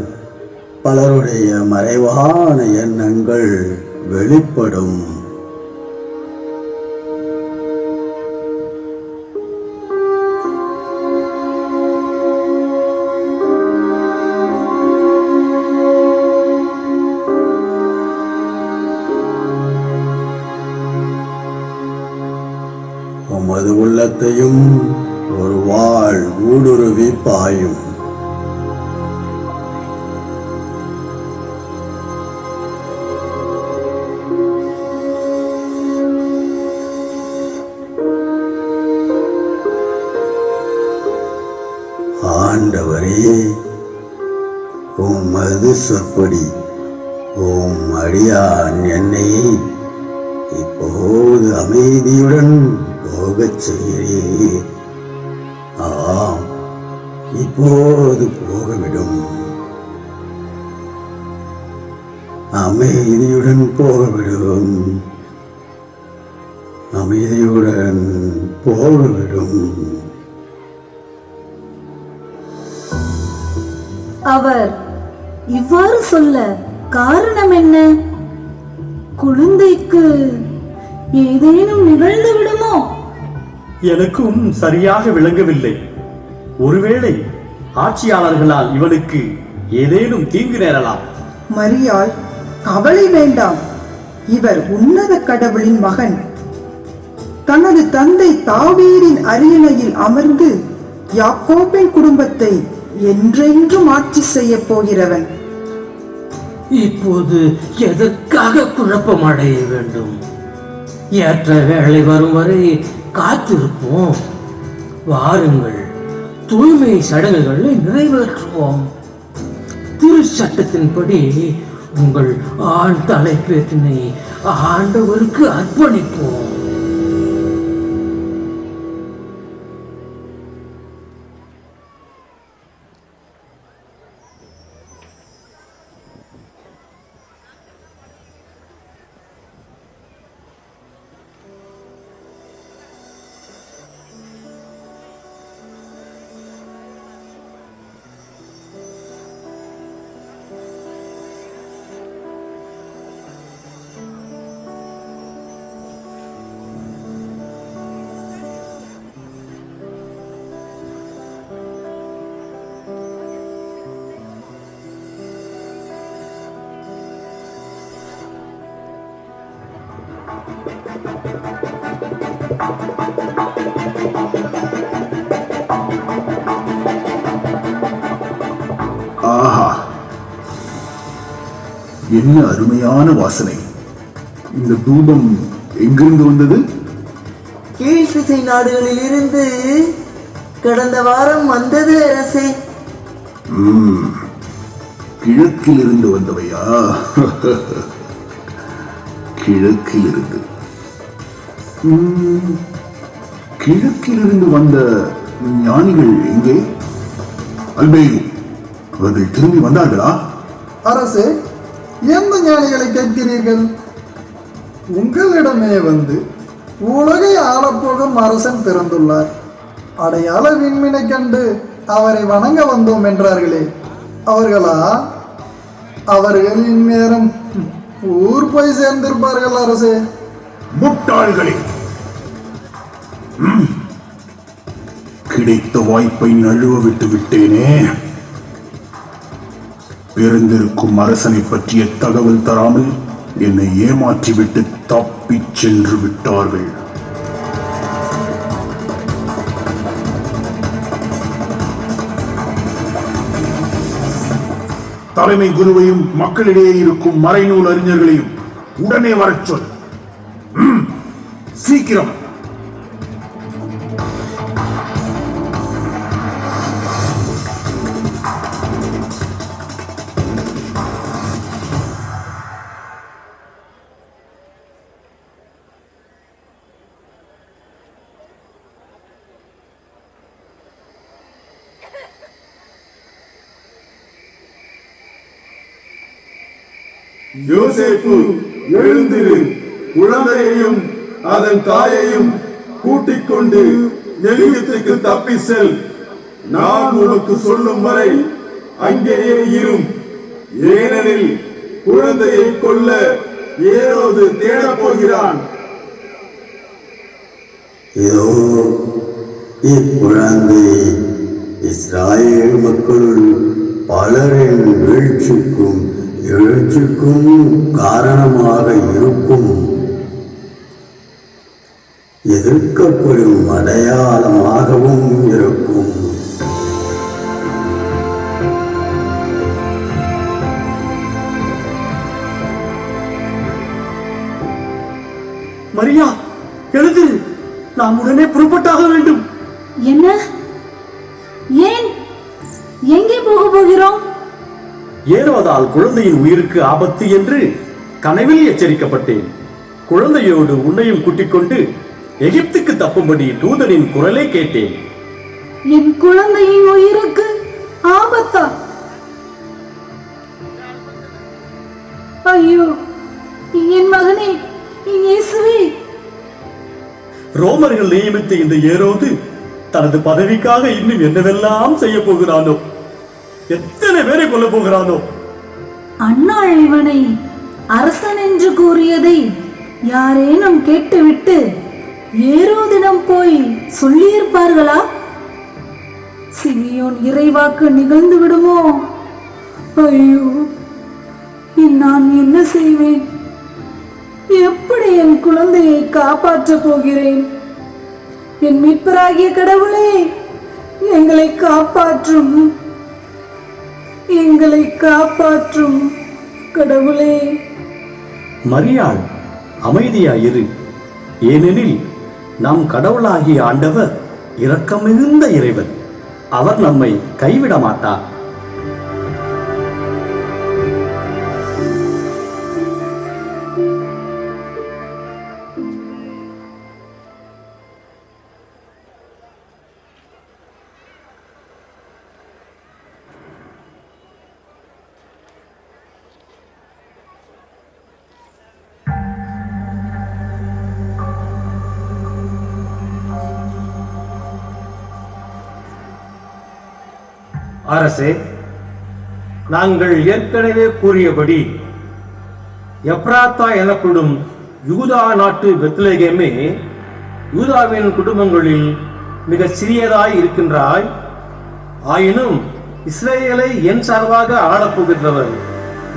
பலருடைய மறைவான எண்ணங்கள் வெளிப்படும். உமது உள்ளத்தையும் ஒரு வாள் ஊடுருவி பாயும். ஆண்டவரே, உமது சொற்படி அடியான் என்னை இப்போது அமைதியுடன் போகச் செய்கிறீர். ஆம், இப்போது போகவிடும். அமைதியுடன் போகவிடும். அமைதியுடன் போகவிடும். அவர் இவ்வாறு சொல்ல காரணம் என்ன? குழந்தைக்கு ஏதேனும் நிகழ்ந்து விடுமோ? எனக்கும் சரியாக விளங்கவில்லை. ஒருவேளை ஆட்சியாளர்களால் இவனுக்கு ஏதேனும் தீங்கு நேரலாம். மரியாள், கவலை வேண்டாம். இவர் உன்னத கடவுளின் மகன். தனது தந்தை தாவீதின் அரியணையில் அமர்ந்து யாக்கோபின் குடும்பத்தை என்றென்றும் ஆட்சி செய்ய போகிறவன். இப்போது எதற்காக குழப்பம் அடைய வேண்டும்? ஏற்ற வேளை வரும் வரை காத்திருப்போம். வாருங்கள், தூய்மை சடங்குகளை நிறைவேற்றுவோம். திருச்சட்டத்தின்படி உங்கள் ஆண் தலைப்பேற்றினை ஆண்டவருக்கு அர்ப்பணிப்போம். ஆஹா, என்ன அருமையான வாசனை! இந்த தூபம் எங்கிருந்து வந்தது? கீழ்த்திசை நாடுகளில் இருந்து கடந்த வாரம் வந்தது அரசே. கிழக்கில் இருந்து வந்தவையா? கிழக்கில் இருந்து கிழக்கில் இருந்து வந்த ஞானிகள் எங்கே? அல்பேயு, அவர்கள் திரும்பி வந்தார்களா? அரசே, எந்த ஞானிகளை கேட்கிறீர்கள்? உங்களிடமே வந்து உலகை ஆளப்போகும் அரசன் பிறந்துள்ளார், அடையாள விண்மீனை கண்டு அவரை வணங்க வந்தோம் என்றார்களே, அவர்களா? அவர்கள் இந்நேரம் ஊர் போய் சேர்ந்திருப்பார்கள் அரசே. முட்டாள்களே! கிடைத்த வாய்ப்பை நழுவ விட்டு விட்டேனே. பிறந்திருக்கும் அரசனை பற்றிய தகவல் தராமல் என்னை ஏமாற்றிவிட்டு தப்பிச் சென்று விட்டார்கள். தலைமை குருவையும் மக்களிடையே இருக்கும் மறைநூல் அறிஞர்களையும் உடனே வரச் சொல். சீக்கிரம்! யோசேப்பு, எழுந்திரு, குழந்தையையும் அதன் தாயையும் கூட்டிக் கொண்டு எகிப்துக்கு தப்பி செல். நான் உனக்கு சொல்லும் வரை அங்கேயே இரும். ஏனெனில் குழந்தையை கொல்ல ஏரோது தேடப் போகிறான். இதோ இக்குழந்தை இஸ்ராயேல் மக்களுள் பலரின் வீழ்ச்சிக்கும் எழுச்சிக்கும் காரணமாக இருக்கும், எதிர்க்கப்படும் அடையாளமாகவும் இருக்கும். மரியா, எழுது, நாம் உடனே புறப்பட்டாக வேண்டும். என்ன? ஏன்? எங்கே போக போகிறோம்? ஏரோதால் குழந்தையின் உயிருக்கு ஆபத்து என்று கனவில் எச்சரிக்கப்பட்டேன். குழந்தையோடு உன்னையும் கூட்டிக் கொண்டு எகிப்துக்கு தப்பும்படி தூதனின் குரலை கேட்டேன். என் குழந்தையின் உயிருக்கு ஆபத்தா? ஐயோ, என் மகனே இயேசுவே! ரோமர்கள் நியமித்த இந்த ஏரோது தனது பதவிக்காக இன்னும் என்னவெல்லாம் செய்ய போகிறானோ, எத்தனை பேரை கொல்ல போகிறானோ. அன்னாள் இவனை அரசன் என்று கூறியதை யாரேனும் கேட்டுவிட்டு ஏரோதிடம் போய் சொல்லியிருப்பார்களா? சிமியோன் இறைவாக்கு நிகழ்ந்து விடுமோ? ஐயோ, நான் என்ன செய்வேன்? எப்படி என் குழந்தையை காப்பாற்றப் போகிறேன்? என் மீட்பராகிய கடவுளே, எங்களை காப்பாற்றும், எங்களை காப்பாற்றும் கடவுளே. மரியாள், அமைதியாயிரு. ஏனெனில் நம் கடவுளாகிய ஆண்டவர் இரக்கமிகுந்த இறைவன். அவர் நம்மை கைவிட மாட்டார். அரசே, நாங்கள் ஏற்கனவே கூறியபடி எப்ராத்தா எனப்படும் யூதா நாட்டு பெத்லகேமே யூதாவின் குடும்பங்களில் மிக சிறியதாய் இருக்கின்றாய். ஆயினும் இஸ்ரேலை என் சார்பாக ஆளப்போகின்றவர்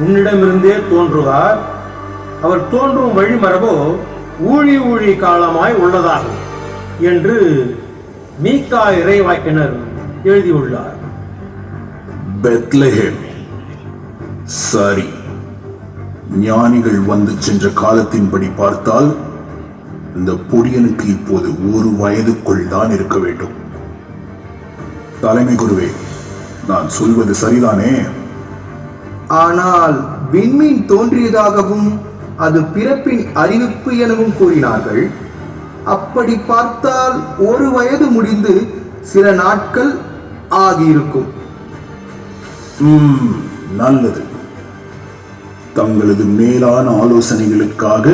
உன்னிடமிருந்தே தோன்றுவார். அவர் தோன்றும் வழிமரபோ ஊழி காலமாய் உள்ளதாகும் என்று மீகா இறைவாக்கினர் எழுதியுள்ளார். பெத்லஹேம், சரி. ஞானிகள் வந்து சென்ற காலத்தின்படி பார்த்தால் இந்த பொடியனுக்கு இப்போது 1 வயதுக்குள் தான் இருக்க வேண்டும். தலைமை குருவே, நான் சொல்வது சரிதானே? ஆனால் விண்மீன் தோன்றியதாகவும் அது பிறப்பின் அறிவிப்பு எனவும் கூறினார்கள். அப்படி பார்த்தால் 1 வயது முடிந்து சில நாட்கள் ஆகியிருக்கும். நல்லது. தங்களது மேலான ஆலோசனைகளுக்காக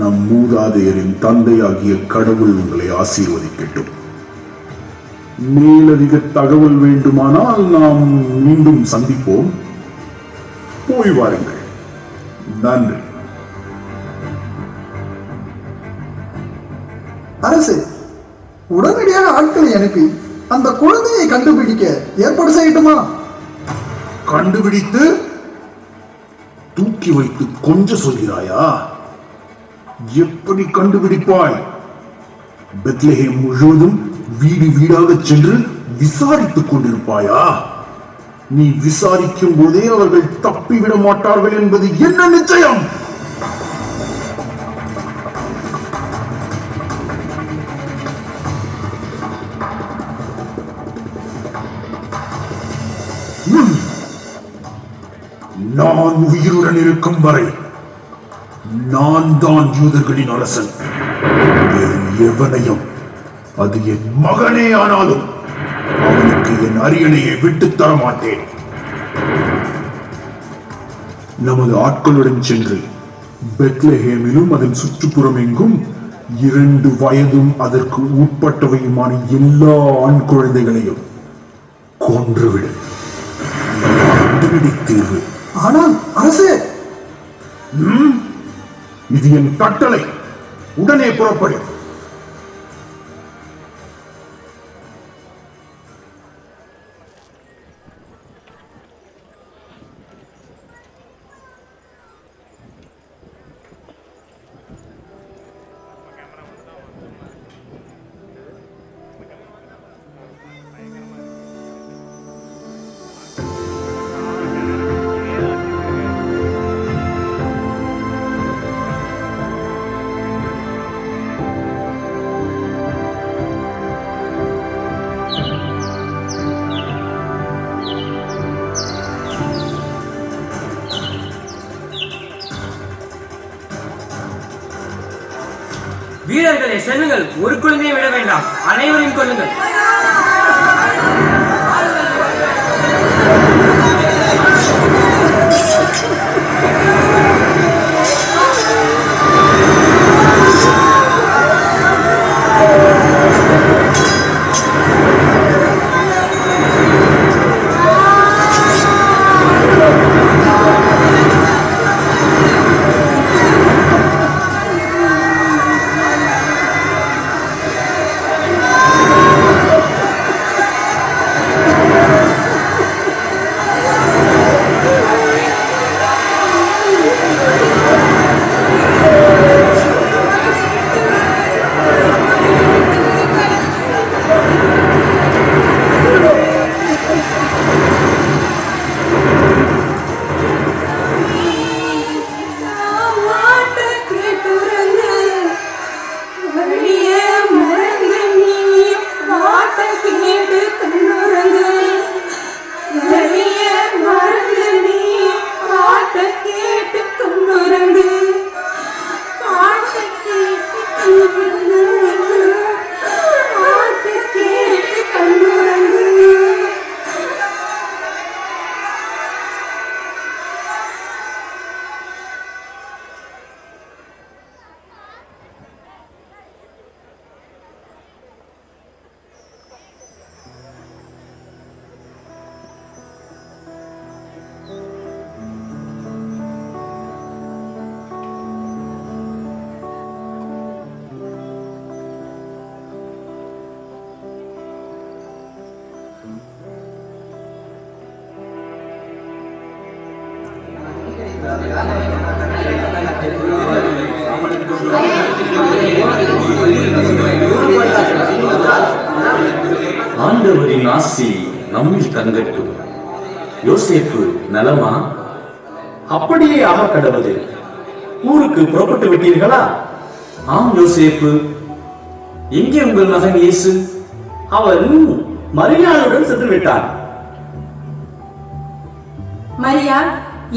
நம் மூதாதையரின் தந்தையாகிய கடவுள் உங்களை ஆசீர்வதிக்கட்டும். மேலதிக தகவல் வேண்டுமானால் நாம் மீண்டும் சந்திப்போம். போய் வாருங்கள். நன்றி. அரசு, உடனடியாக ஆட்களை அனுப்பி அந்த குழந்தையை கண்டுபிடிக்க ஏற்பாடு செய்யட்டுமா? கண்டுபிடித்து தூக்கி வைத்து கொஞ்சம் சொல்கிறாயா? எப்படி கண்டுபிடிப்பாய்? பெத்லஹேம் முழுவதும் வீடு வீடாக சென்று விசாரித்துக் கொண்டிருப்பாயா? நீ விசாரிக்கும் போதே அவர்கள் தப்பிவிட மாட்டார்கள் என்பது என்ன நிச்சயம்? நான் உயிருடன் இருக்கும் வரை நான் தான் யூதர்களின் அரசன். எவனையும், அது என் மகனே ஆனாலும் அவனுக்கு என் அரியணையை விட்டுத் தர மாட்டேன். நமது ஆட்களுடன் சென்று பெத்லஹேமிலும் அதன் சுற்றுப்புறம் எங்கும் 2 வயதும் அதற்கு உட்பட்டவையுமான எல்லா ஆண் குழந்தைகளையும் கொன்றுவிடு. தீர்வு. ஆனால் அரசே, இது என் கட்டளை. உடனே புறப்படு. வீரர்களை செல்லுங்கள், ஒரு குழந்தையை விட வேண்டாம், அனைவரையும் கொள்ளுங்கள். ஆண்டவரின் ஆசி நம்மில் தங்கட்டும். யோசேப்பு நலமா? அப்படியே ஆக கடவுது. ஊருக்கு புறப்பட்டு விட்டீர்களா? ஆம் யோசேப்பு. எங்கே உங்கள் மகன் இயேசு? அவன் மரியாளுடன் சென்று விட்டான். மரியா,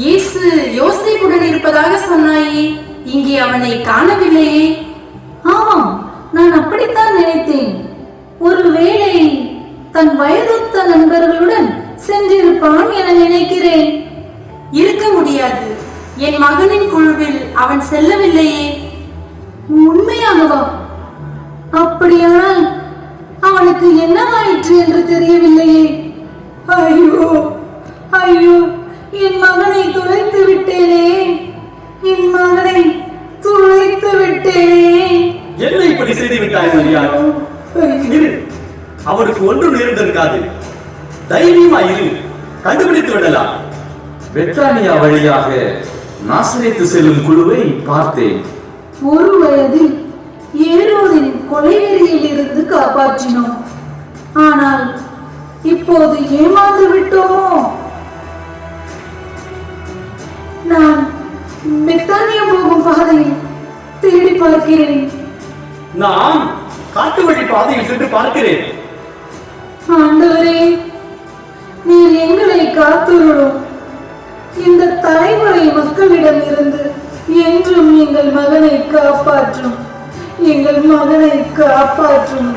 இயேசு யோசேப்புடன் இருப்பதாக சொன்னாயே, இங்கே அவனை காணவில்லையே. ஆமாம், நான் அப்படித்தான் நினைத்தேன். ஒருவேளை தன் வயதொத்த நண்பர்களுடன் சென்றிருப்பான் என நினைக்கிறேன். இருக்க முடியாது, என் மகனின் குழுவில் அவன் செல்லவில்லையே. உண்மையாகவா? அப்படியானால் அவனுக்கு என்னவாயிற்று என்று தெரியவில்லையே. ஐயோ ஐயோ, என் மகனை தொலைத்து விட்டேனே, என் மகனை தொலைத்து விட்டேனே. என்ன இப்படி செய்து விட்டாய் மரியாள்? அவருக்கு ஒன்றும் நேர்ந்திருக்காது. தைரியமா இரு, கண்டுபிடித்து விடலாம். பெத்தானியா வழியாக நாசரேத்து செல்லும் குழுவை பார்த்தேன். ஒரு வயதில் ஏரோதின் கொலைவெறியில் இருந்து காப்பாற்றினோம். ஆனால் இப்போது ஏமாந்து விட்டோமோ? நான் பெத்தானியா போகும் பாதையில் தேடி பார்க்கிறேன். நான் காட்டு வழி பாதையில் சென்று பார்க்கிறேன். ஆண்டவரே, நீர் எங்களை காத்துள்ளோம். இந்த தலைமுறை மக்களிடம் இருந்து என்றும் எங்கள் மகனை காப்பாற்றும், எங்கள் மகனை காப்பாற்றும்.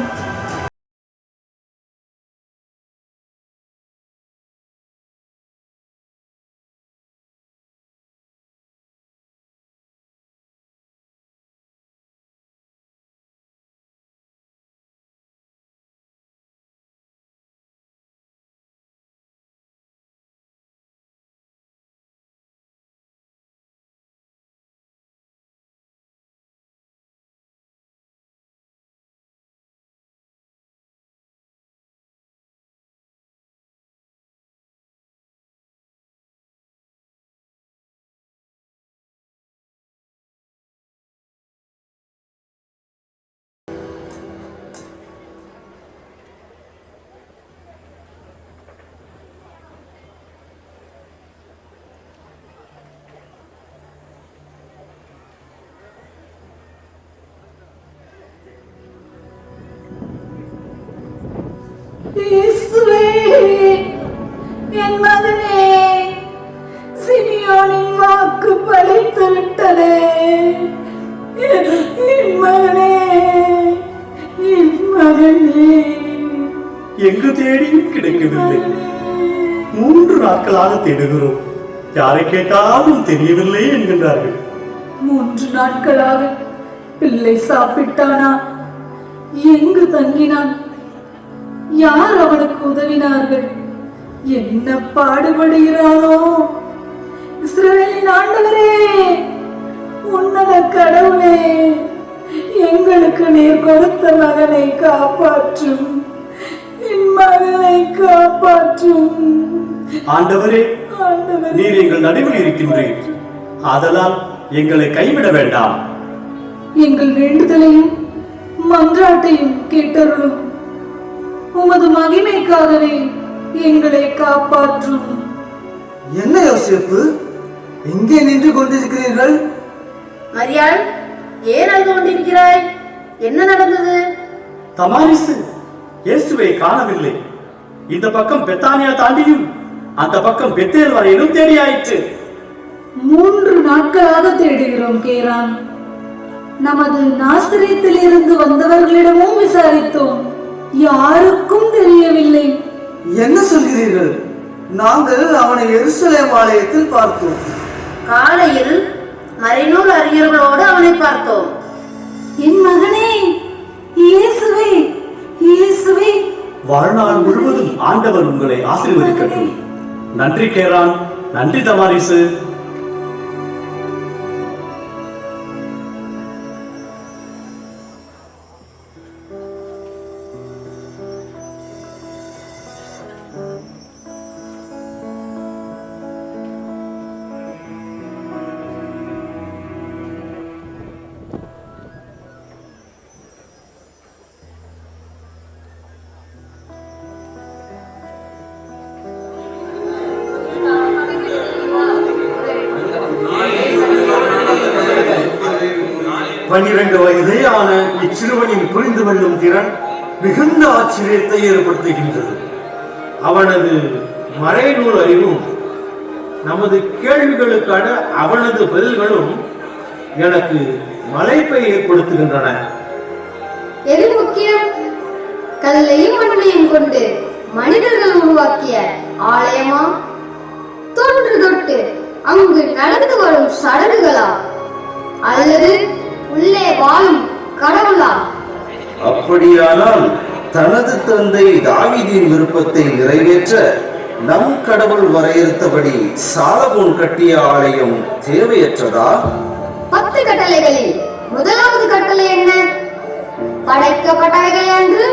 இயேசுவே, என் மகனே, சிமியோனின் வாக்கு பலித்து விட்டதே. என் மகனே, எங்கு தேடியும் கிடைக்கவில்லை. 3 நாட்களாக தேடுகிறோம். யாரை கேட்டாலும் தெரியவில்லை என்கின்றார்கள். 3 நாட்களாக பிள்ளை சாப்பிட்டானா? எங்கு தங்கினான்? யார் அவனுக்கு உதவினார்கள்? என்ன பாடுபடுகிறானோ? இஸ்ரவேலின் ஆண்டவரே, உன்னத கடவுளே, எங்களுக்கு நீர் கொடுத்த மகனை காப்பாற்றும். என் மகனை காப்பாற்றும். ஆண்டவரே, நீர் எங்கள் நடுவில் இருக்கின்றீர். ஆதலால் எங்களை கைவிட வேண்டாம். எங்கள் வேண்டுதலையும் மன்றாட்டையும் கேட்டருளும். உமது மகிமைக்காகவே எங்களை காப்பாற்றும். என்ன யோசேப்பு, எங்கே நின்று கொண்டிருக்கிறீர்கள்? மரியாள், ஏன் அழுது கொண்டிருக்கிறாய்? என்ன நடந்தது? தமாரிசு இயேசுவை காணவில்லை. இந்த பக்கம் பெத்தானியா தாண்டியும் அந்த பக்கம் பெத்தேல் வரையிலும் தேடியாயிற்று. 3 நாட்களாக தேடுகிறோம் கேரான். நமது நாசரேத்திலிருந்து வந்தவர்களிடமும் விசாரித்தோம். யாருக்கும் தெரியவில்லை. என்ன சொல்கிறீர்கள்? நாங்கள் அவனை எருசலேம் ஆலயத்தில் பார்த்தோம். காலையில் மறைநூல் அறிஞர்களோடு அவனை பார்த்தோம். என் மகனே, இயேசுவே, இயேசுவே. வாழ்நாள் முழுவதும் ஆண்டவர் உங்களை ஆசீர்வதிக்கட்டும். நன்றி கேரான், நன்றி தமாரிசு. வயதே ஆன இச்சிறுவனின் புரிந்து கொள்ளும் திறன் மிகுந்த ஆச்சரியத்தை ஏற்படுத்துகின்றது. அவனது மறைநூல் அறிவும் நமது கேள்விகளுக்கான அவனது பதில்களும் எனக்கு மலைப்பை ஏற்படுத்துகின்றன. எது முக்கியம்? கல்லையும் மண்ணையும் கொண்டு மனிதர்கள் உருவாக்கிய ஆலயமா, தொன்று தொட்டு அங்கு நடந்து வரும் சடங்குகளா, அல்லது உள்ளே வாழும் கடவுளா? அப்படியானால் தனது தந்தை தாவீதின் விருப்பத்தை நிறைவேற்ற நம் கடவுள் வரையறுத்தபடி சாலமோன் கட்டிய ஆலயம் தேவையற்றதா? 10 கட்டளைகளில் முதலாவது கட்டளை என்ன? படைக்கப்பட்டவைகள் என்று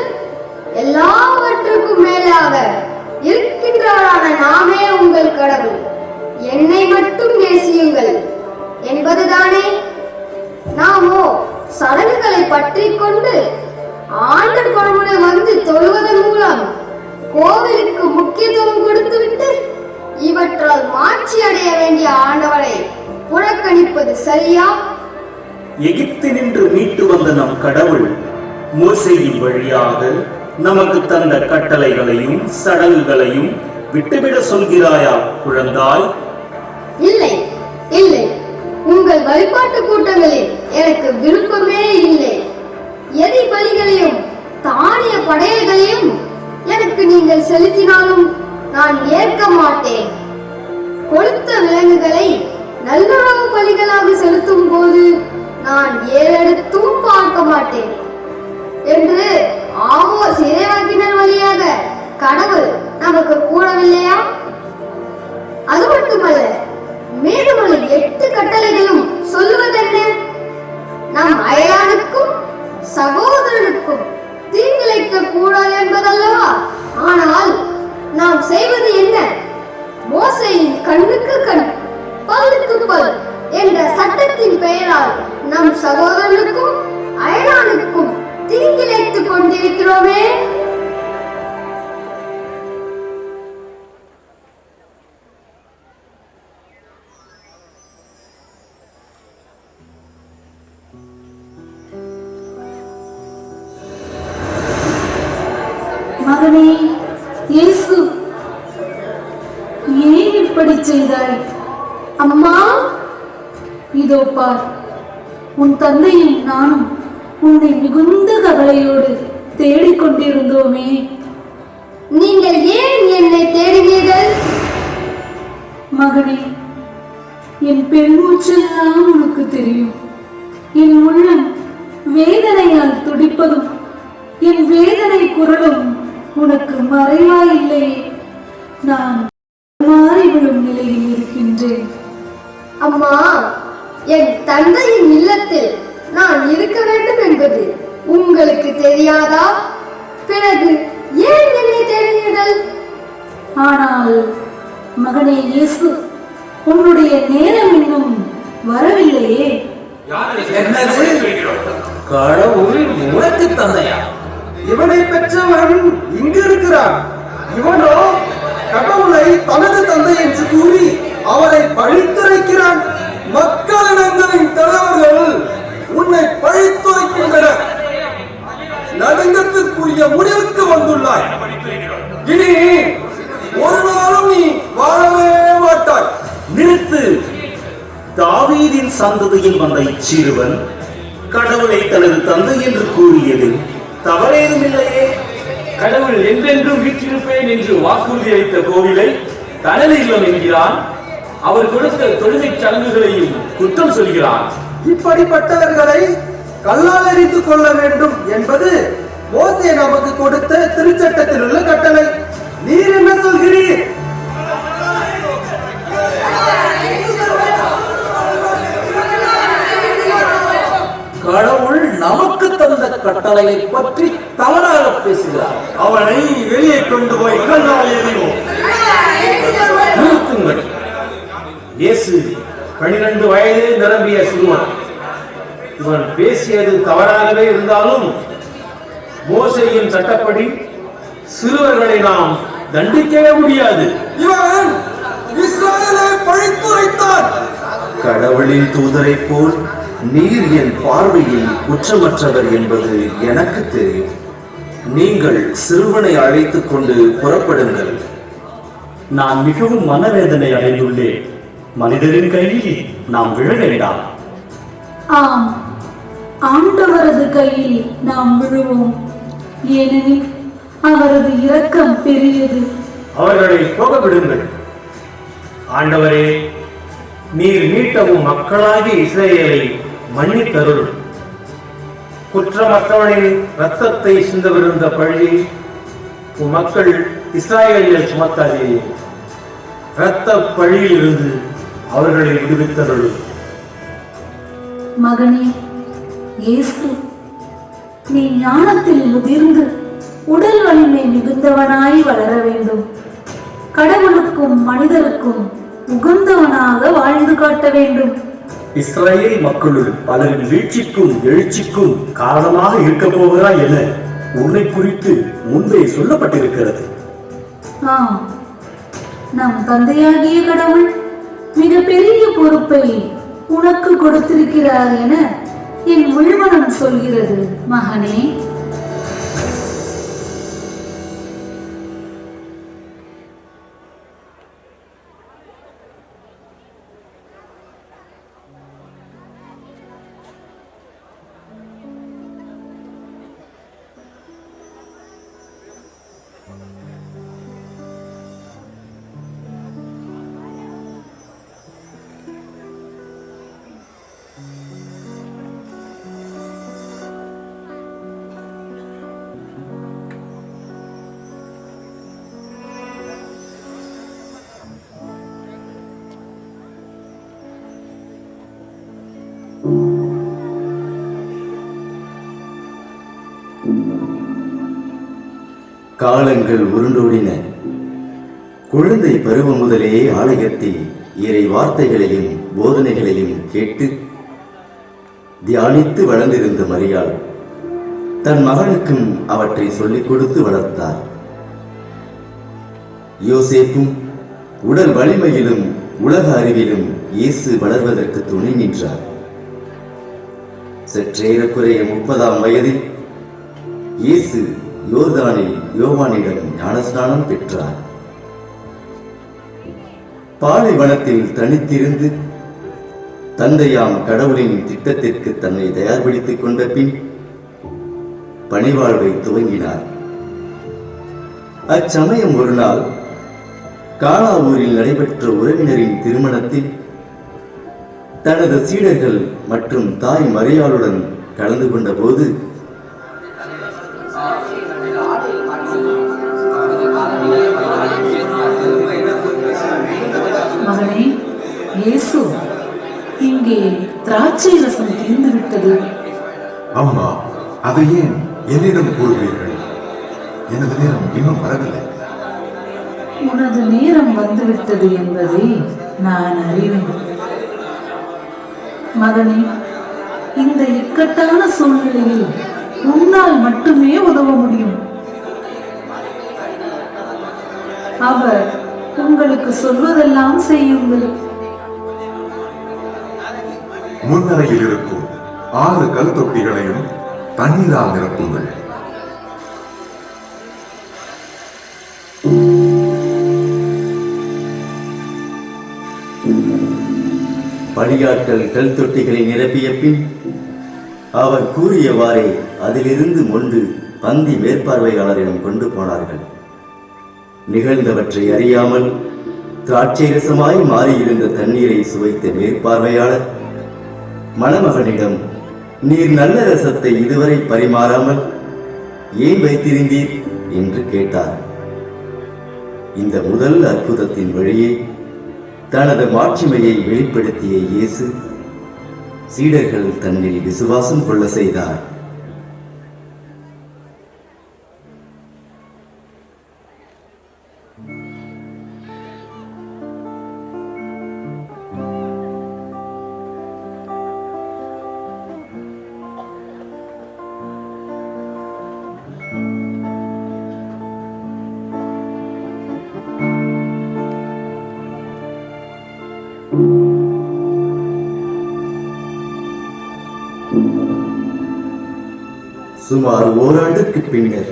எல்லாவற்றுக்கும் மேலாக இருக்கின்றவரான நாமே உங்கள் கடவுள், என்னை மட்டும் நேசியுங்கள் என்பதுதானே. நாமோ சடங்குகளை பற்றி கொண்டு ஆண்டர் குழம்புனை வந்து தொழுவதன் மூலம் கோவிலுக்கு முக்கியத்துவம் கொடுத்துவிட்டு இவற்றால் மாட்சி அடைய வேண்டிய ஆண்டவரை புறக்கணிப்பது சரியா? எகிப்தினின்று மீட்டு வந்த நம் கடவுள் மோசேயின் வழியாக நமக்கு தந்த கட்டளைகளையும் சடங்குகளையும் விட்டுவிட சொல்கிறாயா குழந்தாய்? இல்லை இல்லை, உங்கள் வழிபாட்டு கூட்டங்களில் எனக்கு விருப்பமே இல்லை. எரி பலிகளையும் தானிய படையல்களையும் எனக்கு நீங்கள் செலுத்தினாலும் நான் ஏற்க மாட்டேன். கொழுத்த விலங்குகளை நல்லுறவு பலிகளாக செலுத்தும் போது நான் ஏறெடுத்தும் பார்க்க மாட்டேன் என்று ஆமோஸ் இறைவாக்கினர் வழியாக கடவுள் நமக்கு கூறவில்லையா? அது மட்டுமல்ல, மேலும் 8 கட்டளைகளும் சொல்லுவதென்ன? நம் அயலானுக்கும் சகோதரனுக்கும் தீங்கிழைக்க கூடாது என்பதல்லவா? ஆனால் நாம் செய்வது என்ன? மோசேயின் கண்ணுக்கு கண் பல்லுக்கு பல் என்ற சட்டத்தின் பெயரால் நம் சகோதரனுக்கும் அயலானுக்கும் தீங்கிழைத்துக் கொண்டிருக்கிறோமே. மகனே இயேசு, ஏன் இப்படி செய்தாய்? அம்மா, இதோ பார், உன் தந்தையும் நானும் உன்னை மிகுந்த கவலையோடு தேடிக்கொண்டிருந்தோமே. நீங்கள் ஏன் என்னை தேடினீர்கள்? மகனே, என் பெருமூச்செல்லாம் உனக்கு தெரியும். என் உள்ளம் வேதனையால் துடிப்பதும் என் வேதனை குரலும் உனக்கு மறைவாயில்லையே. நான் மாறி விடும் நிலையில் இருக்கின்றேன். அம்மா, என் தந்தையின் இல்லத்தில் நான் இருக்க வேண்டும் என்பது உங்களுக்கு தெரியாதா? பிறகு ஏன் என்னை தேடினீர்கள்? ஆனால் மகனே இயேசு, உன்னுடைய நேரம் இன்னும் வரவில்லையே. கடவுள் உனக்கு தந்தையா? இவனை பெற்றவன் இங்கு இருக்கிறான். இவனோ கடவுளை தனது தந்தை என்று கூறி அவரை பழித்துரைக்கிறான். மக்களிடங்களின் தலைவர்கள் உன்னை பழித்துரைக்கின்றனர். நடுங்கத்திற்குரிய முடிவுக்கு வந்துள்ளாய். இனி ஒரு நாளும் நீ வாழவே மாட்டாய். நிறுத்து! தாவீதின் சந்ததியில் வந்த இச்சிறுவன் கடவுளை தனது தந்தை என்று கூறியதில் தவறேதும் இல்லையே. கடவுள் என்றென்றும் வீற்றிருப்பேன் என்று வாக்குறுதி அளித்த கோவிலை தனது இல்லம் என்கிறான். அவர் கொடுத்த தொழுகை சடங்குகளையும் குற்றம் சொல்கிறான். இப்படிப்பட்டவர்களை கல்லால் எறிந்து கொள்ள வேண்டும் என்பது மோசே நமக்கு கொடுத்த திருச்சட்டத்தில் உள்ள கட்டளை. நீர் என்ன சொல்கிறீர்? கடவுள் நமக்கு தந்த கட்டளையை பற்றி தவறாக பேசுகிறார். அவனை வெளியே கொண்டு போய் கல்லால் எறிவோம். நிறுத்துங்கள். இயேசு 12 வயது நிரம்பிய சிறுவன். இவன் பேசியது தவறாகவே இருந்தாலும் மோசேயின் சட்டப்படி சிறுவர்களை நாம் தண்டிக்கவே முடியாது. இவன் இஸ்ரவேலை பழித்துரைத்தான். கடவுளின் தூதரை போல் நீர் என் பார்வையில் குற்றமற்றவர் என்பது எனக்கு தெரியும். நீங்கள் சிறுவனை அழைத்துக் கொண்டு புறப்படுங்கள். நான் மிகவும் மனவேதனை அடைந்துள்ளேன். மனிதரின் கையில் நாம் விழ வேண்டாம். ஆம், ஆண்டவரது கையில் நாம் விழுவோம். ஏனெனில் அவரது இரக்கம் பெரியது. அவர்களை போக விடுங்கள். ஆண்டவரே, நீர் மீட்டவும் மக்களாகி இஸ்ரவேலை மன்னித்தருளும். குற்றமற்றவனின் இரத்தத்தை சிந்தவிருந்த பழி உம் மக்கள் இஸ்ராயேலில் சுமத்தாதே. இரத்த பழியிலிருந்து அவர்களை விடுவித்தருளும். மகனே இயேசு, நீ ஞானத்தில் முதிர்ந்து உடல் வலிமை மிகுந்தவனாய் வளர வேண்டும். கடவுளுக்கும் மனிதருக்கும் உகந்தவனாக வாழ்ந்து காட்ட வேண்டும். இஸ்ரேல் மக்களுள் பலரின் வீழ்ச்சிக்கும் எழுச்சிக்கும் காரணமாக இருக்க போகிறாய் என உன்னை குறித்து முன்பே சொல்லப்பட்டிருக்கிறது. ஆம், நம் தந்தையாகிய கடவுள் மிக பெரிய பொறுப்பை உனக்கு கொடுத்திருக்கிறார் என என் உள்மனம் சொல்கிறது மகனே. காலங்கள் உருண்டோடின. குழந்தை பருவம் முதலே ஆலயத்தில் இறை வார்த்தைகளையும் போதனைகளையும் கேட்டு தியானித்து வளர்ந்திருந்த மரியாள் தன் மகனுக்கும் அவற்றை சொல்லிக் கொடுத்து வளர்த்தார். யோசேப்பும் உடல் வலிமையிலும் உலக அறிவிலும் இயேசு வளர்வதற்கு துணை நின்றார். சற்றேறக்குறைய 30ஆம் வயதில் இயேசு யோர்தானில் யோவானிடம் ஞானஸ்நானம் பெற்றார். பாலைவனத்தில் தனித்திருந்து தந்தையாம் கடவுளின் திட்டத்திற்கு தன்னை தயார்படுத்திக் கொண்ட பின் பணிவாழ்வை துவங்கினார். அச்சமயம் ஒரு நாள் கானா ஊரில் நடைபெற்ற உறவினரின் திருமணத்தில் தனது சீடர்கள் மற்றும் தாய் மரியாளுடன் கலந்து கொண்ட போது மகனே இயேசு, இங்கே திராட்சை ரசம் தீர்ந்து விட்டது. அம்மா, அதை ஏன் என்னிடம் கூறுகிறீர்கள்? எனது நேரம் இன்னும் வரவில்லை. உனது நேரம் வந்துவிட்டது என்பதை நான் அறிவேன். மகனே, இந்த இக்கட்டான சூழ்நிலையில் உன்னால் மட்டுமே உதவ முடியும். அவர் உங்களுக்கு சொல்வதெல்லாம் செய்யுங்கள். முன்னரையில் இருக்கும் 6 கல் தொட்டிகளையும் தண்ணீரால் நிரப்புங்கள். பணியாட்கள் கல் தொட்டிகளை நிரப்பிய பின் அவர் கூறியவாறே அதிலிருந்து மொண்டு பந்தி மேற்பார்வையாளரிடம் கொண்டு போனார்கள். நிகழ்ந்தவற்றை அறியாமல் திராட்சை ரசமாய் மாறியிருந்த தண்ணீரை சுவைத்த மேற்பார்வையாளர் மணமகனிடம், நீர் நல்ல ரசத்தை இதுவரை பரிமாறாமல் ஏன் வைத்திருந்தீர் என்று கேட்டார். இந்த முதல் அற்புதத்தின் வழியே தனது மாட்சிமையை வெளிப்படுத்திய இயேசு சீடர்கள் தன்னில் விசுவாசம் கொள்ள செய்தார். சுமார் ஓராண்டுக்கு பின்னர்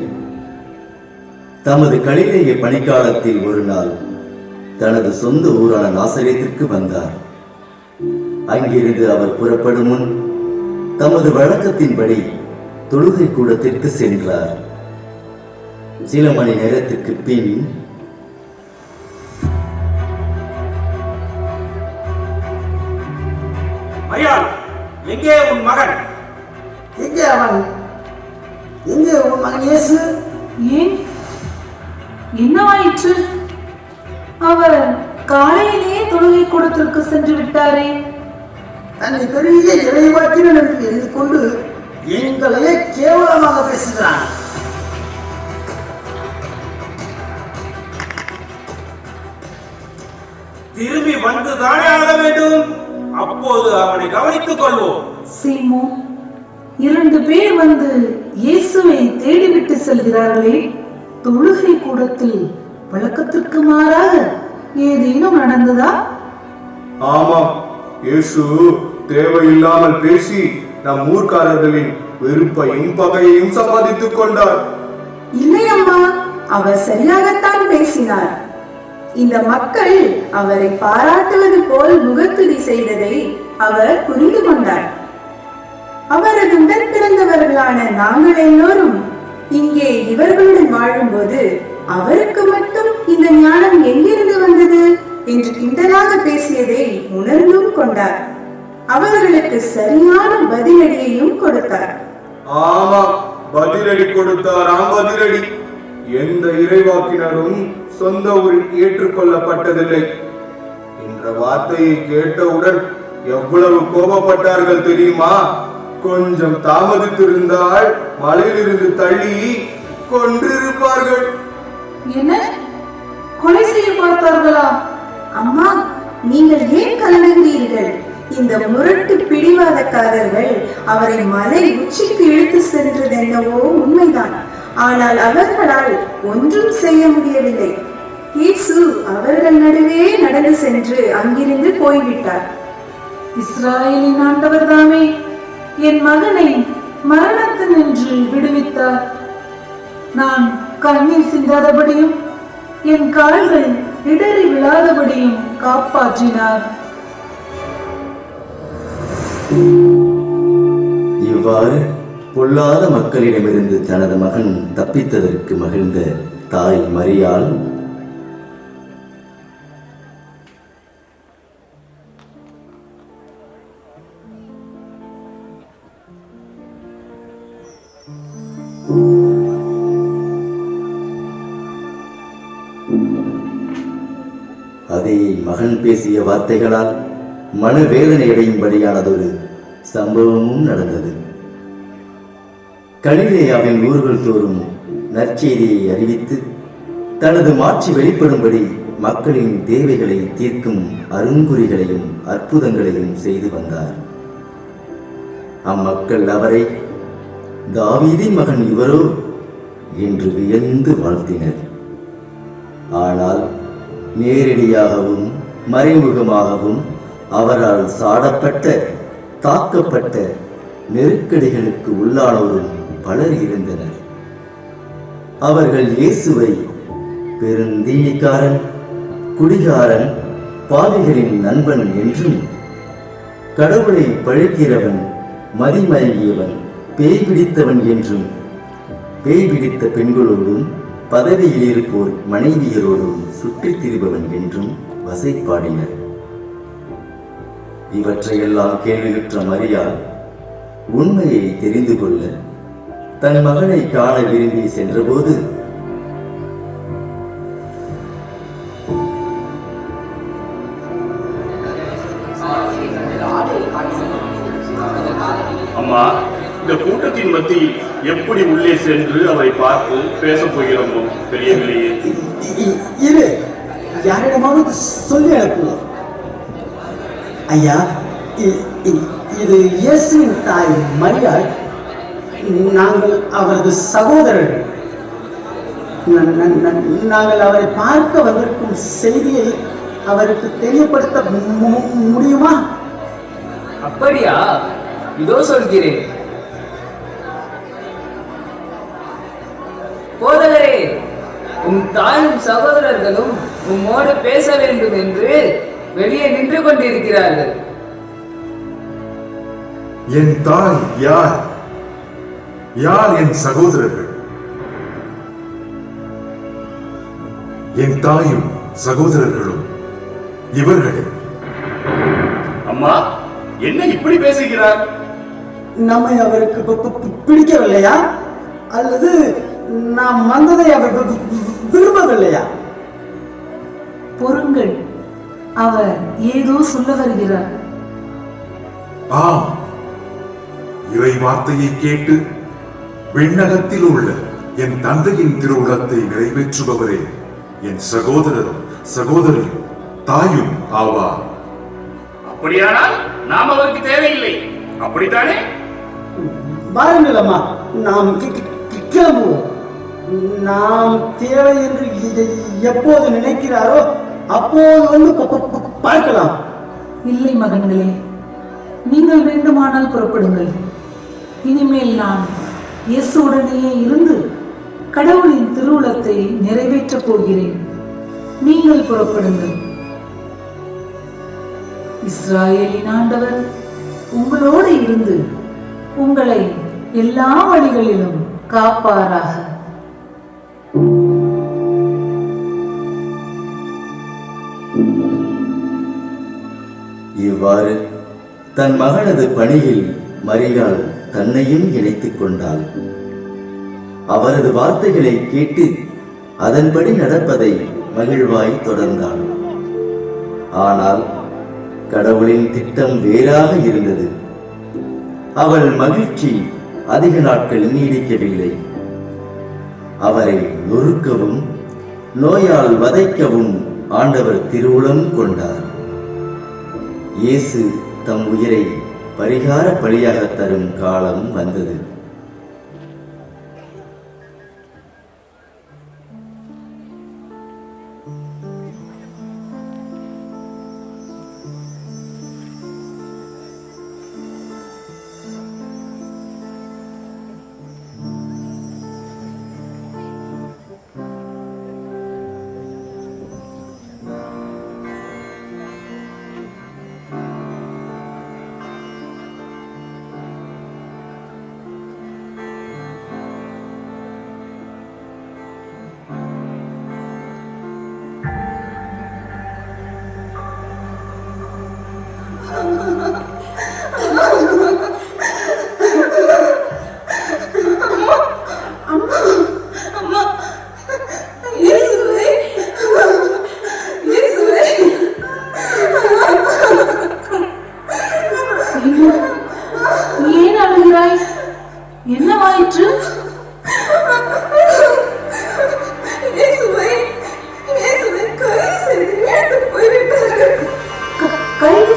தமது கலிலேய பணிக்காலத்தில் ஒரு நாள் தனது சொந்த ஊரான நாசரேத்திற்கு வந்தார். அங்கிருந்து அவர் புறப்படும் முன் தமது வழக்கத்தின்படி தொழுகை கூடத்திற்கு சென்றார். சில மணி நேரத்திற்கு பின் மரியாள், எங்கே உன் மகன்? எங்கே அவன்? எங்கே உன் மகன் இயேசு? ஏன், என்னவாயிற்று? அவர் காலையிலே தொழுகை கூடத்திற்கு சென்று விட்டாரே. தன்னை பெரிய இறைவாக்கினன் என்று எண்ணிக்கொண்டு எங்களையே கேவலமாக பேசுகிறான். திரும்பி வந்துதானே ஆக வேண்டும். அப்போது அவனை கவனித்துக் கொள்வோம். சீமோ, 2 பேர் வந்து இயேசுவை தேடிவிட்டு செல்கிறார்களே, தொழுகை கூடத்தில் வழக்கத்திற்கு மாறாக ஏதேனும் நடந்ததா? ஆமாம், இயேசு தேவையில்லாமல் பேசி நம் ஊர்க்காரர்களின் வெறுப்பையும் பகையையும் சம்பாதித்துக் கொண்டார். இல்லை அம்மா, அவர் சரியாகத்தான் பேசினார். இந்த மக்கள் அவரை பாராட்டுவது போல் முகத்துதி செய்ததை அவர் புரிந்து கொண்டார். அவரது உடன் பிறந்தவர்களான நாங்கள் எல்லோரும் இங்கே இவர்களுடன் வாழும்போது அவருக்கு மட்டும் இந்த ஞானம் எங்கிருந்து வந்தது என்று கிண்டலாக பேசியதை உணர்ந்தும் கொண்டார். அவர்களுக்கு சரியான பதிலடியையும் கொடுத்தார். ஆமாம், பதிலடி கொடுத்தாராம். பதிலடி. எந்த இறைவாக்கினரும் சொந்த ஊரில் ஏற்றுக்கொள்ளப்பட்டதில்லை என்ற வார்த்தையை கேட்டவுடன் எவ்வளவு கோபப்பட்டார்கள் தெரியுமா? கொஞ்சம் தாமதித்திருந்தால் மலையிலிருந்து தள்ளி கொன்றிருப்பார்கள். என்ன, கொலை செய்ய பார்த்தார்களா? அம்மா, நீங்கள் ஏன் கலங்குகிறீர்கள்? இந்த முரட்டு பிடிவாதக்காரர்கள் அவரை மலை உச்சிக்கு இழுத்து சென்றது என்னவோ உண்மைதான். ஆனால் அவர்களால் ஒன்றும் செய்ய முடியவில்லை. இயேசு அவர்கள் நடுவே நடந்து சென்று அங்கிருந்து போய்விட்டார். இஸ்ராயலின் ஆண்டவர் தாமே என் மகனை மரணத்தினின்று விடுவித்தார். நான் கண்ணீர் சிந்தாதபடியும் என் கால்கள் இடறி விழாதபடியும் காப்பாற்றினார். இவ்வாறு பொல்லாத மக்களிடமிருந்து தனது மகன் தப்பித்ததற்கு மகிழ்ந்த தாய் மரியாள் அதே மகன் பேசிய வார்த்தைகளால் மனவேதனை அடையும்படியானதொரு சம்பவமும் நடந்தது. கலிலேயாவின் ஊர்கள் தோறும் நற்செய்தியை அறிவித்து தனது மாட்சி வெளிப்படும்படி மக்களின் தேவைகளை தீர்க்கும் அருங்குறிகளையும் அற்புதங்களையும் செய்து வந்தார். அம்மக்கள் அவரை தாவீதின் மகன் இவரோ என்று வியந்து வாழ்த்தினர். ஆனால் நேரடியாகவும் மறைமுகமாகவும் அவரால் சாடப்பட்ட, தாக்கப்பட்ட, நெருக்கடிகளுக்கு உள்ளானோரும் பலர் இருந்தனர். அவர்கள் இயேசுவை பெருந்தீனிக்காரன், குடிகாரன், பாவிகளின் நண்பன் என்றும், கடவுளை பழிக்கிறவன், மதிமயங்கியவன், பேய் பிடித்தவன் என்றும், பேய் பிடித்த பெண்களோடும் பதவியில் இருப்போர் மனைவியரோடும் சுற்றித் திரிபவன் என்றும் வசைப்பாடினர். இவற்றையெல்லாம் கேள்வியுற்ற மரியாள் உண்மையை தெரிந்து கொள்ள தன் மகனை காண விரும்பி சென்றபோது, அம்மா, இந்த கூட்டத்தின் மத்தியில் எப்படி உள்ளே சென்று அவரை பார்த்து பேசப் போகிறோமோ தெரியவில்லையே. இரு, யாரிடமாவது சொல்லி அனுப்புவோம். ஐயா, இது இயேசுவின் தாய் மரியாள். நாங்கள் அவரது சகோதரர்கள். நாங்கள் அவரை பார்க்க வந்திருக்கும் செய்தியை அவருக்கு தெரியப்படுத்த முடியுமா? அப்படியா? இதோ சொல்கிறேன். போதகரே, உன் தாயும் சகோதரர்களும் உம்மோடு பேச வேண்டும் என்று வெளியே நின்று கொண்டிருக்கிறார்கள். என் தாய் யார்? யார் என் சகோதரர்கள்? என் தாயும் சகோதரர்களும் இவர்களே. அம்மா, என்ன இப்படி பேசுகிறார்? நம்மை அவருக்கு பிடிக்கவில்லையா? அல்லது நாம் வந்ததை அவர் விரும்பவில்லையா? பொறுங்கள், அவர் ஏதோ சொல்ல வருகிறார். ஆம், இறை வார்த்தையை கேட்டு விண்ணகத்தில் உள்ள என் தந்தையின் திருவுளத்தை நிறைவேற்றுபவரே என் சகோதரரும் சகோதரியும் தாயும் ஆவார். அப்படியானால் நாம் அவருக்கு தேவையில்லை, அப்படித்தானே? பாருங்கள் அம்மா, நாம் கிளம்புவோம். நாம் தேவை என்று எப்போது நினைக்கிறாரோ அப்போது வந்து பார்க்கலாம். இல்லை மகன்களே, நீங்கள் வேண்டுமானால் புறப்படுங்கள். இனிமேல் நான் இயேசுவுடனேயே இருந்து கடவுளின் திருவுளத்தை நிறைவேற்றப் போகிறேன். நீங்கள் புறப்படுங்கள். இஸ்ராயேலின் ஆண்டவர் உங்களோடு இருந்து உங்களை எல்லா வழிகளிலும் காப்பாராக. இவ்வாறு தன் மகனது பணியில் மரியாள் தன்னையும் இணைத்துக் கொண்டாள். அவரது வார்த்தைகளை கேட்டு அதன்படி நடப்பதை மகிழ்வாய் தொடர்ந்தாள். ஆனால் கடவுளின் திட்டம் வேறாக இருந்தது. அவள் மகிழ்ச்சி அதிக நாட்கள் நீடிக்கவில்லை. அவரை நொறுக்கவும் நோயால் வதைக்கவும் ஆண்டவர் திருவுளம் கொண்டார். இயேசு தம் உயிரை பரிகார பலியாக தரும் காலம் வந்தது.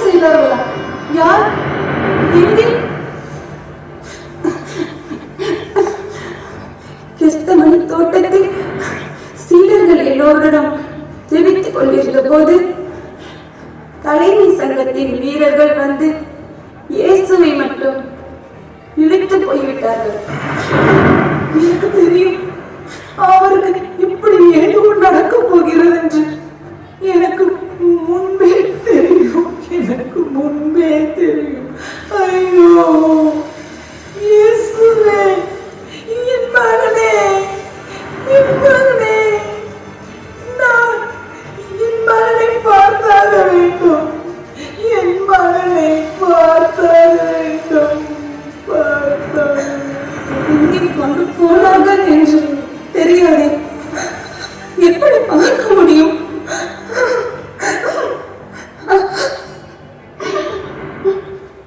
செய்தார்களா? யார்? எங்கே? கிறிஸ்தமணி தோட்டத்தில் சீடர்கள் எல்லோருடன் ஜெபித்துக் கொண்டிருந்த போது தலைமை சங்கத்தின் வீரர்கள் வந்து இயேசுவை மட்டும் இழுத்து போய்விட்டார்கள். எனக்கு தெரியும் அவருக்கு இப்படி ஏதோ நடக்கப் போகிறது என்று. எனக்கு முன்பே தெரியும், எனக்கு முன்பே தெரியும். ஐயோ இயேசுவே, என் மகனே, என் மகனே, நான் என் மகனை பார்த்தாக வேண்டும், என் மகனை பார்த்தாக வேண்டும், பார்த்தாக. இங்கே கொண்டு போனார்கள் என்று தெரியாதே, எப்படி பார்க்க முடியும்?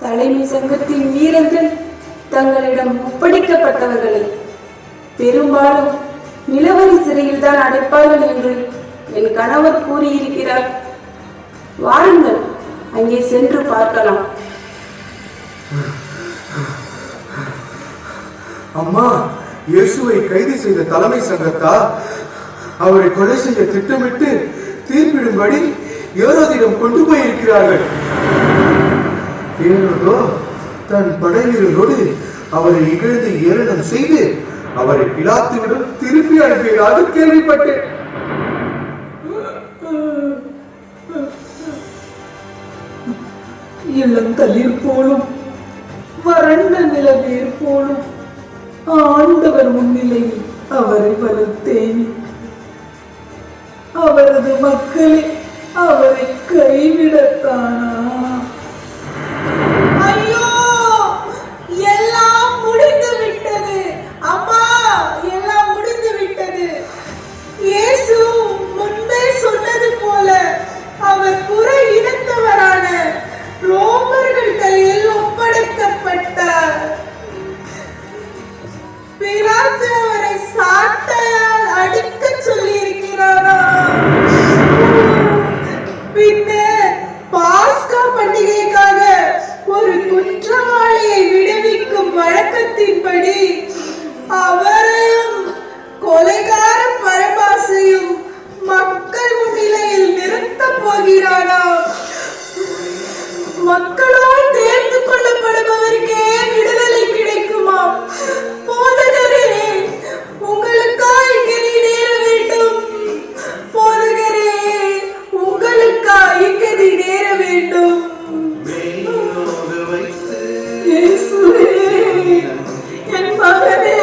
தலைமை சங்கத்தின் வீரர்கள் தங்களிடம் ஒப்படைக்கப்பட்டவர்களை பெரும்பாலும் நிலவரி சிறையில் தான் அடைப்பார்கள் என்று என் கணவர் கூறியிருக்கிறார். வாருங்கள், அங்கே சென்று பார்க்கலாம். அம்மா, இயேசுவை கைது செய்த தலைமை சங்கத்தா அவரை கொலை செய்ய திட்டமிட்டு தீர்ப்பிடும்படி ஏரோதிடம் கொண்டு போயிருக்கிறார்கள். ஏரோதோ தன் படைவீரரோடு அவரை இகழ்ந்து ஏளனம் செய்து அவரை பிலாத்துவிடம் திருப்பி அனுப்பியதாக கேள்விப்பட்டேன். இளந்தளிர் போலும் வறண்ட நிலவீர் போலும் ஆண்டவர் முன்னிலையில் அவரை வளர்த்தேன். அவரது மக்களே அவரை கைவிடத்தானா? ஐயோ, எல்லாம் முடிந்து விட்டது அம்மா, எல்லாம் முடிந்து விட்டது. இயேசு முன்பே சொன்னது போல அவர் புற இனத்தவரான ரோமர்கள் கையில் ஒப்படைக்கப்பட்டார். பிலாத்து அவரை சாட்டையால் அடிக்க சொல்லி இருக்கிறாரா? பின்னர் பாஸ்கா பண்டிகைக்காக ஒரு குற்றவாளியை விடுவிக்கும் வழக்கத்தின்படி அவரையும் கொலைகார பரபாசையும் மக்கள் முன்னிலையில் நிறுத்தப் போகிறாரா? மக்களால் தேர்ந்து கொள்ளப்படுபவருக்கே விடுதலை கிடைக்குமா? போதகரே, உங்களுக்காய் கதி நேர வேண்டும். போதகரே, உங்களுக்காய் கதி நேர வேண்டும். இயேசுவே, என் மகனே,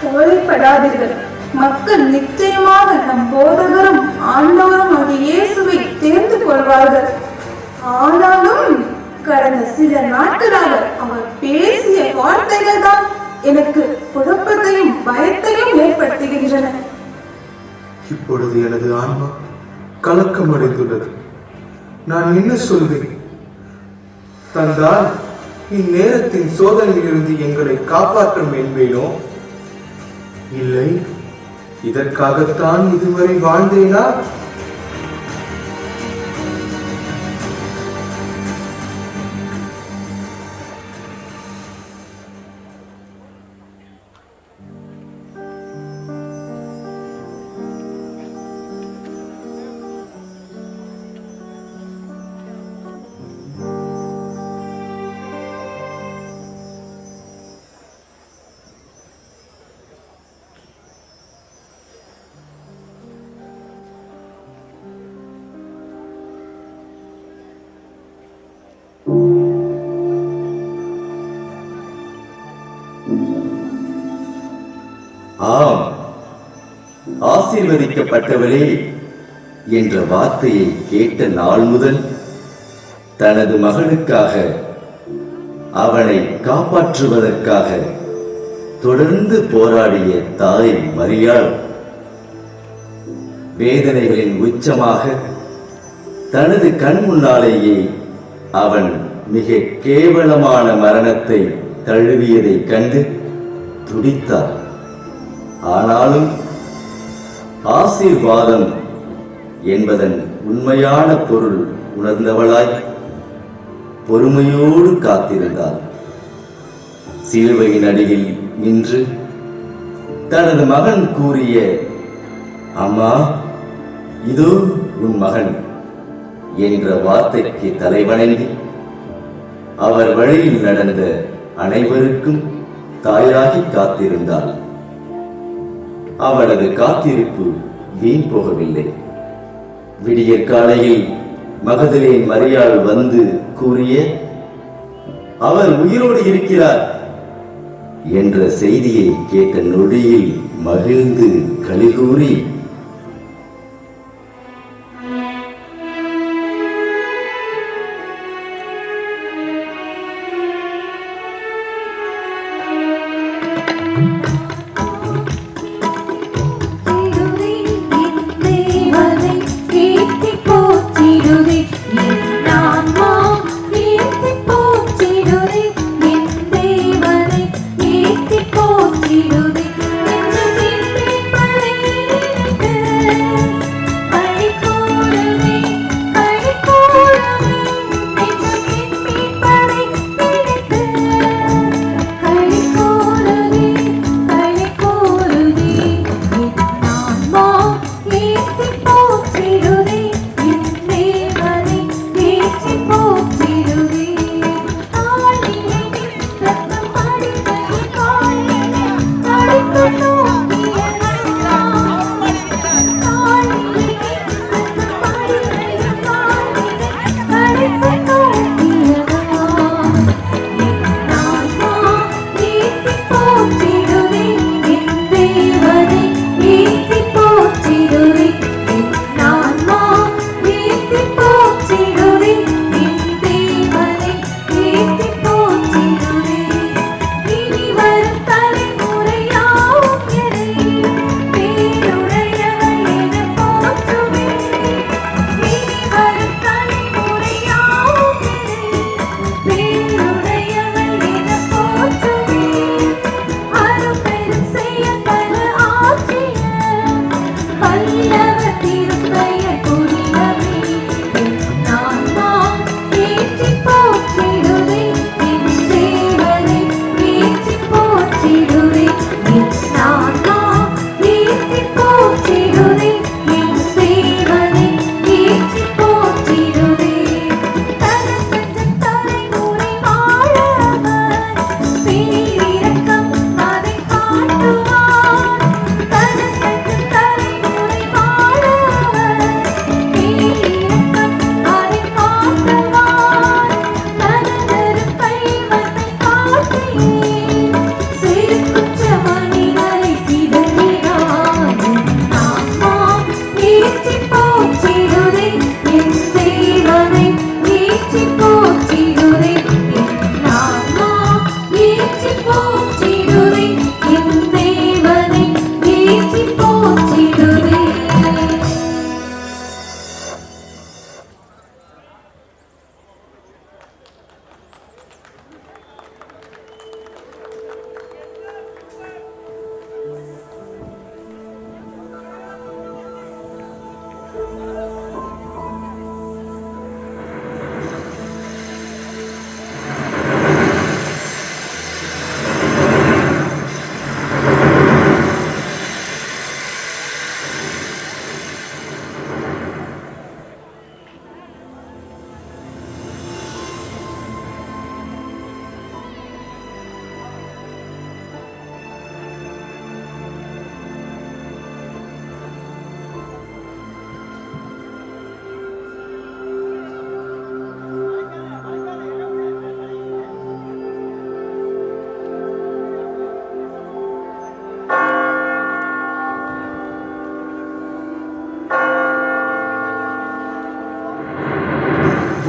கவலைப்படாதீர்கள். மக்கள் நிச்சயமாக நம் போதகரும் ஆண்டவரும் ஆகிய இயேசுவை தேர்ந்து கொள்வார்கள். ஆனாலும் கடந்த சில நாட்களாக அவர் பேசிய வார்த்தைகள் தான் எனக்கு குழப்பத்தையும் பயத்தையும் ஏற்படுத்துகின்றன. இப்பொழுது எனது ஆன்மா கலக்கம் அடைந்துள்ளது. நான் என்ன சொல்வேன்? தந்தால் இந்நேரத்தின் சோதனையிலிருந்து எங்களை காப்பாற்றும் என்பேனோ, இல்லை இதற்காகத்தான் இதுவரை வாழ்ந்தேனா? ஆம், ஆசீர்வதிக்கப்பட்டவரே என்ற வார்த்தையை கேட்ட நாள் முதல் தனது மகனுக்காக, அவனை காப்பாற்றுவதற்காக தொடர்ந்து போராடிய தாய் மரியாள் வேதனைகளின் உச்சமாக தனது கண் முன்னாலேயே அவன் மிக கேவலமான மரணத்தை தழுவியதைக் கண்டு துடித்தார். ஆனாலும் ஆசீர்வாதம் என்பதன் உண்மையான பொருள் உணர்ந்தவளாய் பொறுமையோடு காத்திருந்தாள். சிலுவையின் அடியில் நின்று தனது மகன் கூறிய, அம்மா, இதோ உன் மகன் என்ற வார்த்தைக்கு தலைவணங்கி அவர் வழியில் நடந்த அனைவருக்கும் தாயாகி காத்திருந்தாள். அவளது காத்திருப்பு வீண் போகவில்லை. விடியற் காலையில் மகதலேன் மரியாள் வந்து கூறிய, அவர் உயிரோடு இருக்கிறார் என்ற செய்தியை கேட்ட நொடியில் மகிழ்ந்து களிகூறி,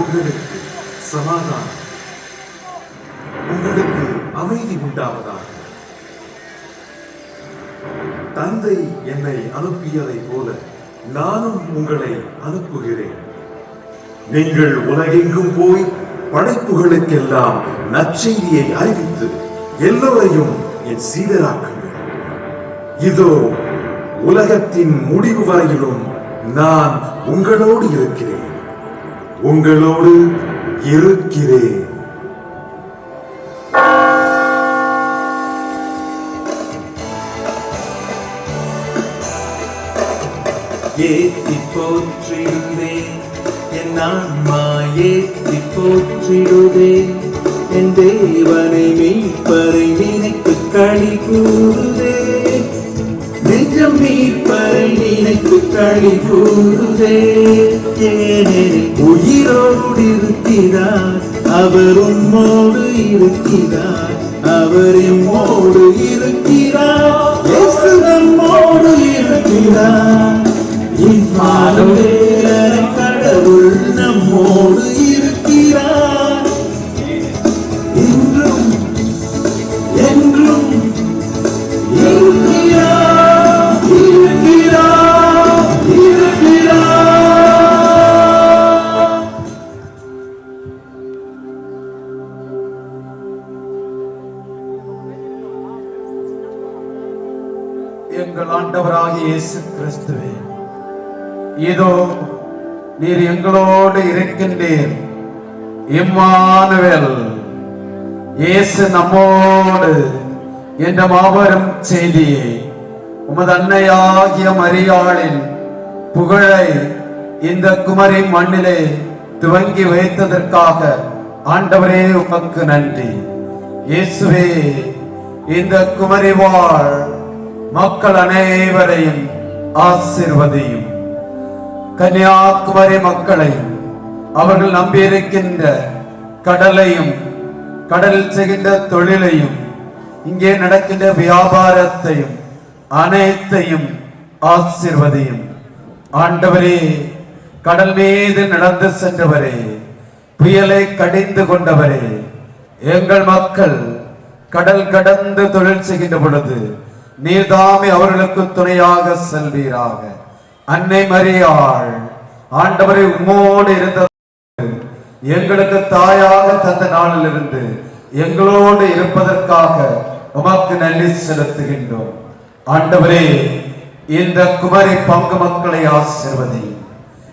உங்களுக்கு சமாதானம், உங்களுக்கு அமைதி உண்டாவதாக. தந்தை என்னை அனுப்பியதைப் போல நானும் உங்களை அனுப்புகிறேன். நீங்கள் உலகெங்கும் போய் படைப்புகளுக்கெல்லாம் நற்செய்தியை அறிவித்து எல்லோரையும் என் சீடராக்குங்கள். இதோ உலகத்தின் முடிவு வரையிலும் நான் உங்களோடு இருக்கிறேன். உங்களோடு இருக்கிறேன். ஏத்தி போற்றிடுவே என் ஆன்மா ஏத்தி போற்றிடுவே என் தேவனை மீட்பரை நினைத்து களி கூறுதே நெஞ்சம் மீட்பரை நினைத்து களி கூறுதே ஏனெனில் உயிரோடு இருக்கிறார் அவர் உம்மோடு இருக்கிறார் அவர் எம்மோடு இருக்கிறார் இயேசு நம்மோடு இருக்கிறார் இம்மானுவேல் கடவுள் நம்மோடு இருக்கிறார் இன்றும் என்றும் இருக்கிறார் இருக்கிறார் இருக்கிறார். எங்கள் ஆண்டவராகிய இயேசு கிறிஸ்துவே, இதோ நீர் எங்களோடு இருக்கின்றீர். இம்மானுவேல், இயேசு நம்மோடு என்ற மாபெரும் செய்தியை உமது அன்னையாகிய மரியாளின் புகழை இந்த குமரி மண்ணிலே துவங்கி வைத்ததற்காக ஆண்டவரே உமக்கு நன்றி. இயேசுவே, இந்த குமரி வாழ் மக்கள் அனைவரையும் ஆசீர்வதியும். கன்னியாகுமரி மக்களை அவர்கள் நம்பியிருக்கின்ற கடலையும் கடலில் செய்கின்ற தொழிலையும் இங்கே நடக்கின்ற வியாபாரத்தையும் அனைத்தையும் ஆசீர்வதியும். ஆண்டவரே, கடல் மீது நடந்து சென்றவரே, புயலை கடிந்து கொண்டவரே, எங்கள் மக்கள் கடல் கடந்து தொழில் செய்கின்ற பொழுது நீர்தாமே அவர்களுக்கு துணையாக செல்வீராக. அன்னை மரியாள் ஆண்டவரை உம்மோடு இருந்த எங்களுக்கு தாயாக தந்த நாளிலிருந்து எங்களோடு இருப்பதற்காக உமக்கு நன்றி செலுத்துகின்றோம். ஆண்டவரே, இந்த குமரி பங்கு மக்களை ஆசீர்வதி.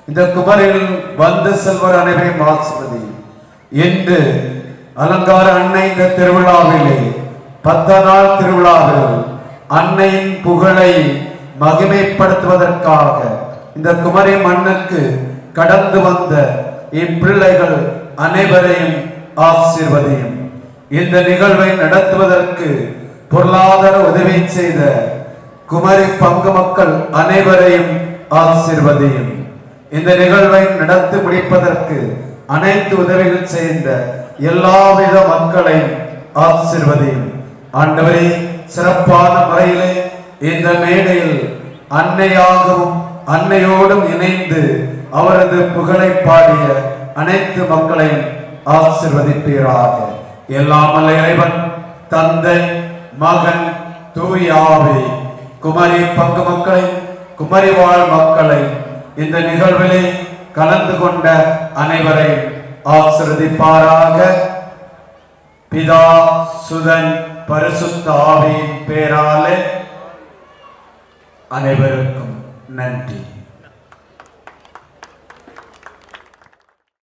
இந்த குமரியில் வந்து செல்வர் அனைவரையும் ஆசீர்வதி. என்று அலங்கார அன்னை இந்த திருவிழாவிலே 10 நாள் திருவிழாவில் அன்னையின் புகழை மகிமைப்படுத்துவதற்காக இந்த குமரி மண்ணுக்கு கடந்து வந்த இப்பிள்ளைகள் அனைவரையும் ஆசீர்வதியும். இந்த நிகழ்வை நடத்துவதற்கு பொருளாதார உதவி செய்த குமரி பங்கு மக்கள் அனைவரையும் ஆசீர்வதியும். இந்த நிகழ்வை நடத்தி முடிப்பதற்கு அனைத்து உதவிகள் செய்த எல்லாவித மக்களையும் ஆசீர்வதியும். ஆண்டவரே, சிறப்பான முறையிலே இந்த மேடையில் அன்னையாகவும் அன்னையோடும் இணைந்து அவரது புகழை பாடிய அனைத்து மக்களையும் ஆசீர்வதிப்பீராக. எல்லாம் வல்ல இறைவன் தந்தை, மகன், தூய ஆவி குமரி பங்கு மக்களை, குமரி வாழ் மக்களை, இந்த நிகழ்விலே கலந்து கொண்ட அனைவரை ஆசீர்வதிப்பாராக. பிதா, சுதன், பரிசுத்த ஆவியின் பேராலே அனைவருக்கும் நன்றி.